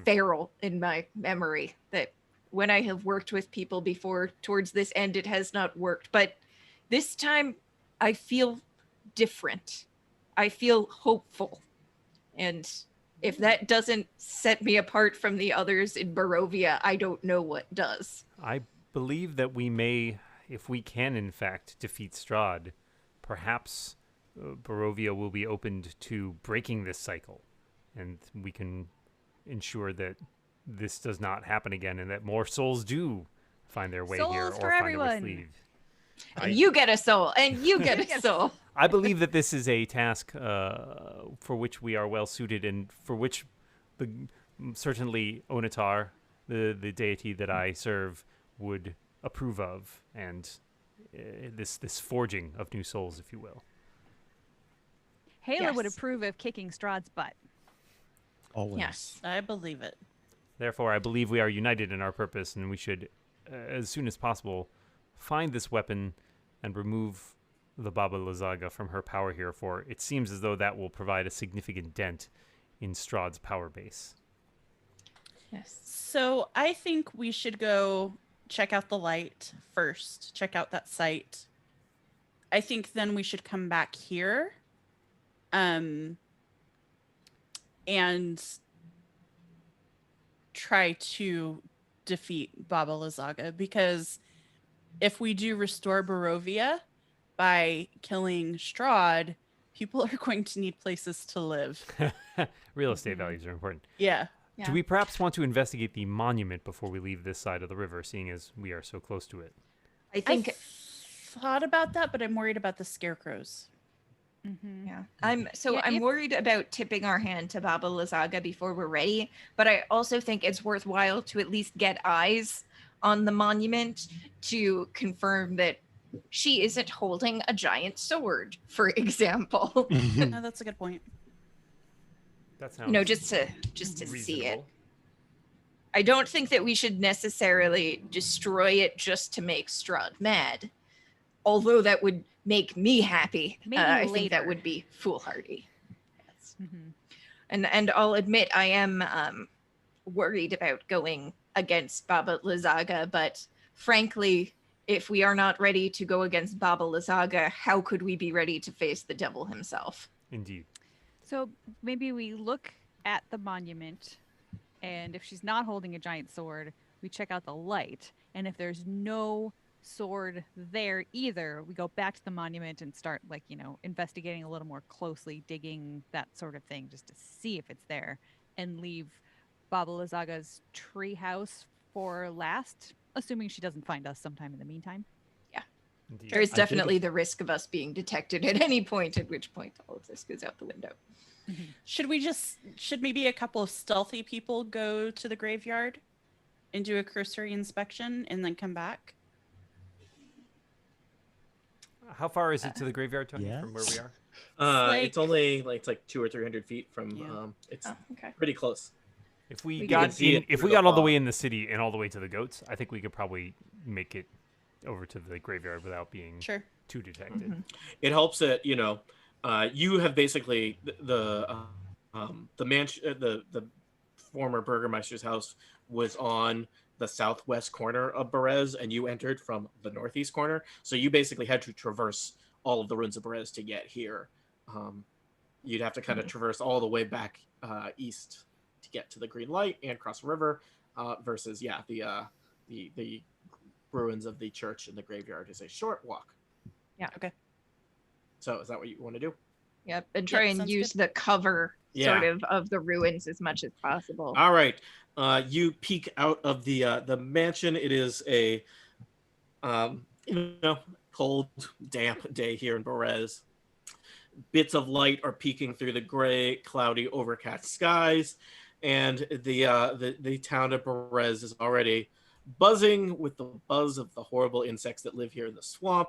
S6: feral in my memory, that when I have worked with people before towards this end, it has not worked. But this time I feel different. I feel hopeful. And if that doesn't set me apart from the others in Barovia, I don't know what does.
S1: I believe that we may, if we can in fact defeat Strahd, perhaps Barovia will be opened to breaking this cycle, and we can ensure that this does not happen again, and that more souls do find their way here
S3: Souls
S1: or
S3: for
S1: find their way to
S3: everyone.
S1: leave.
S6: And you get a soul, and you get a soul.
S1: I believe that this is a task for which we are well suited, and for which certainly Onatar, the deity that I serve, would approve of, and this forging of new souls, if you will.
S3: Hayla would
S6: Yes.
S3: approve of kicking Strahd's butt.
S4: Always.
S6: Yes.
S5: I believe it.
S1: Therefore, I believe we are united in our purpose, and we should, as soon as possible, find this weapon and remove the Baba Lazaga from her power here, for it seems as though that will provide a significant dent in Strahd's power base.
S6: Yes.
S5: So I think we should go check out the light first, check out that site. I think then we should come back here. And try to defeat Baba Lazaga, because if we do restore Barovia by killing Strahd, people are going to need places to live.
S1: Real estate values are important.
S5: Yeah.
S6: Yeah.
S1: Do we perhaps want to investigate the monument before we leave this side of the river, seeing as we are so close to it?
S6: I
S5: I
S6: think
S5: thought about that, but I'm worried about the scarecrows.
S3: Mm-hmm.
S6: yeah. I'm
S3: Yeah,
S6: worried about tipping our hand to Baba Lazaga before we're ready, but I also think it's worthwhile to at least get eyes on the monument to confirm that she isn't holding a giant sword, for example.
S5: No, that's a good point.
S1: That sounds
S6: You know, just to see it.
S1: reasonable.
S6: I don't think that we should necessarily destroy it just to make Strahd mad, although that would make me happy.
S3: Maybe
S6: I think that
S3: later.
S6: would be foolhardy. Yes.
S3: Mm-hmm.
S6: And I'll admit I am worried about going against Baba Lazaga, but frankly, if we are not ready to go against Baba Lazaga, how could we be ready to face the devil himself?
S1: Indeed.
S3: So maybe we look at the monument, and if she's not holding a giant sword, we check out the light. And if there's no sword there either, we go back to the monument and start, like, you know, investigating a little more closely, digging, that sort of thing, just to see if it's there, and leave Baba Lazaga's tree house for last, assuming she doesn't find us sometime in the meantime.
S1: Indeed.
S6: There is
S4: I dig
S6: definitely
S4: it.
S6: the risk of us being detected at any point, at which point all of this goes out the window.
S5: Should maybe a couple of stealthy people go to the graveyard and do a cursory inspection and then come back?
S1: How far is it to the graveyard, Tony, from where we
S4: yes.
S1: are?
S5: like-
S2: It's only like 200 or 300 feet from.
S5: Yeah.
S2: It's
S6: Oh, okay.
S2: pretty close.
S1: If we
S6: We
S1: got
S2: can see it
S1: if
S2: through
S1: we
S2: the
S1: got all the
S2: fog.
S1: way in the city and all the way to the goats, I think we could probably make it over to the graveyard without being
S5: Sure.
S1: too detected.
S6: Mhm.
S2: It helps that you have basically the mansion, the former burgermeister's house was on the southwest corner of Perez, and you entered from the northeast corner. So you basically had to traverse all of the ruins of Perez to get here. You'd have to kind of traverse all the way back east to get to the Green Light and cross the river. Versus, the ruins of the church and the graveyard is a short walk.
S6: Yeah.
S5: Okay.
S2: So is that what you want to do?
S6: Yep, and try
S5: Yep,
S6: and
S5: sounds
S6: use the cover
S2: Yeah.
S6: sort of the ruins as much as possible.
S2: All right. You peek out of the mansion. It is a cold, damp day here in Perez. Bits of light are peeking through the gray, cloudy, overcast skies, and the town of Perez is already buzzing with the buzz of the horrible insects that live here in the swamp.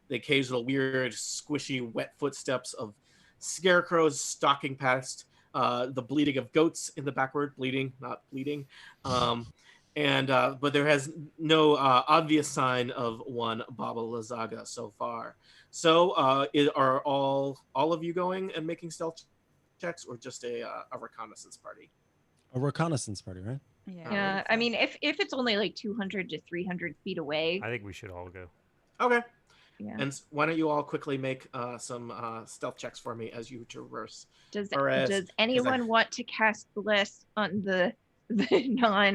S2: The occasional weird, squishy, wet footsteps of scarecrows stalking past. The bleating of goats in the backward, bleeding, not bleeding. But there has no obvious sign of one Baba Lazaga so far. So are all of you going and making stealth checks, or just a reconnaissance party?
S4: A reconnaissance party, right?
S6: Yeah, I mean, if it's only like 200 to 300 feet away,
S1: I think we should all go.
S2: Okay.
S6: yeah.
S2: And why don't you all quickly make some stealth checks for me as you traverse?
S6: Does
S2: Perez,
S6: anyone want to cast bless on the non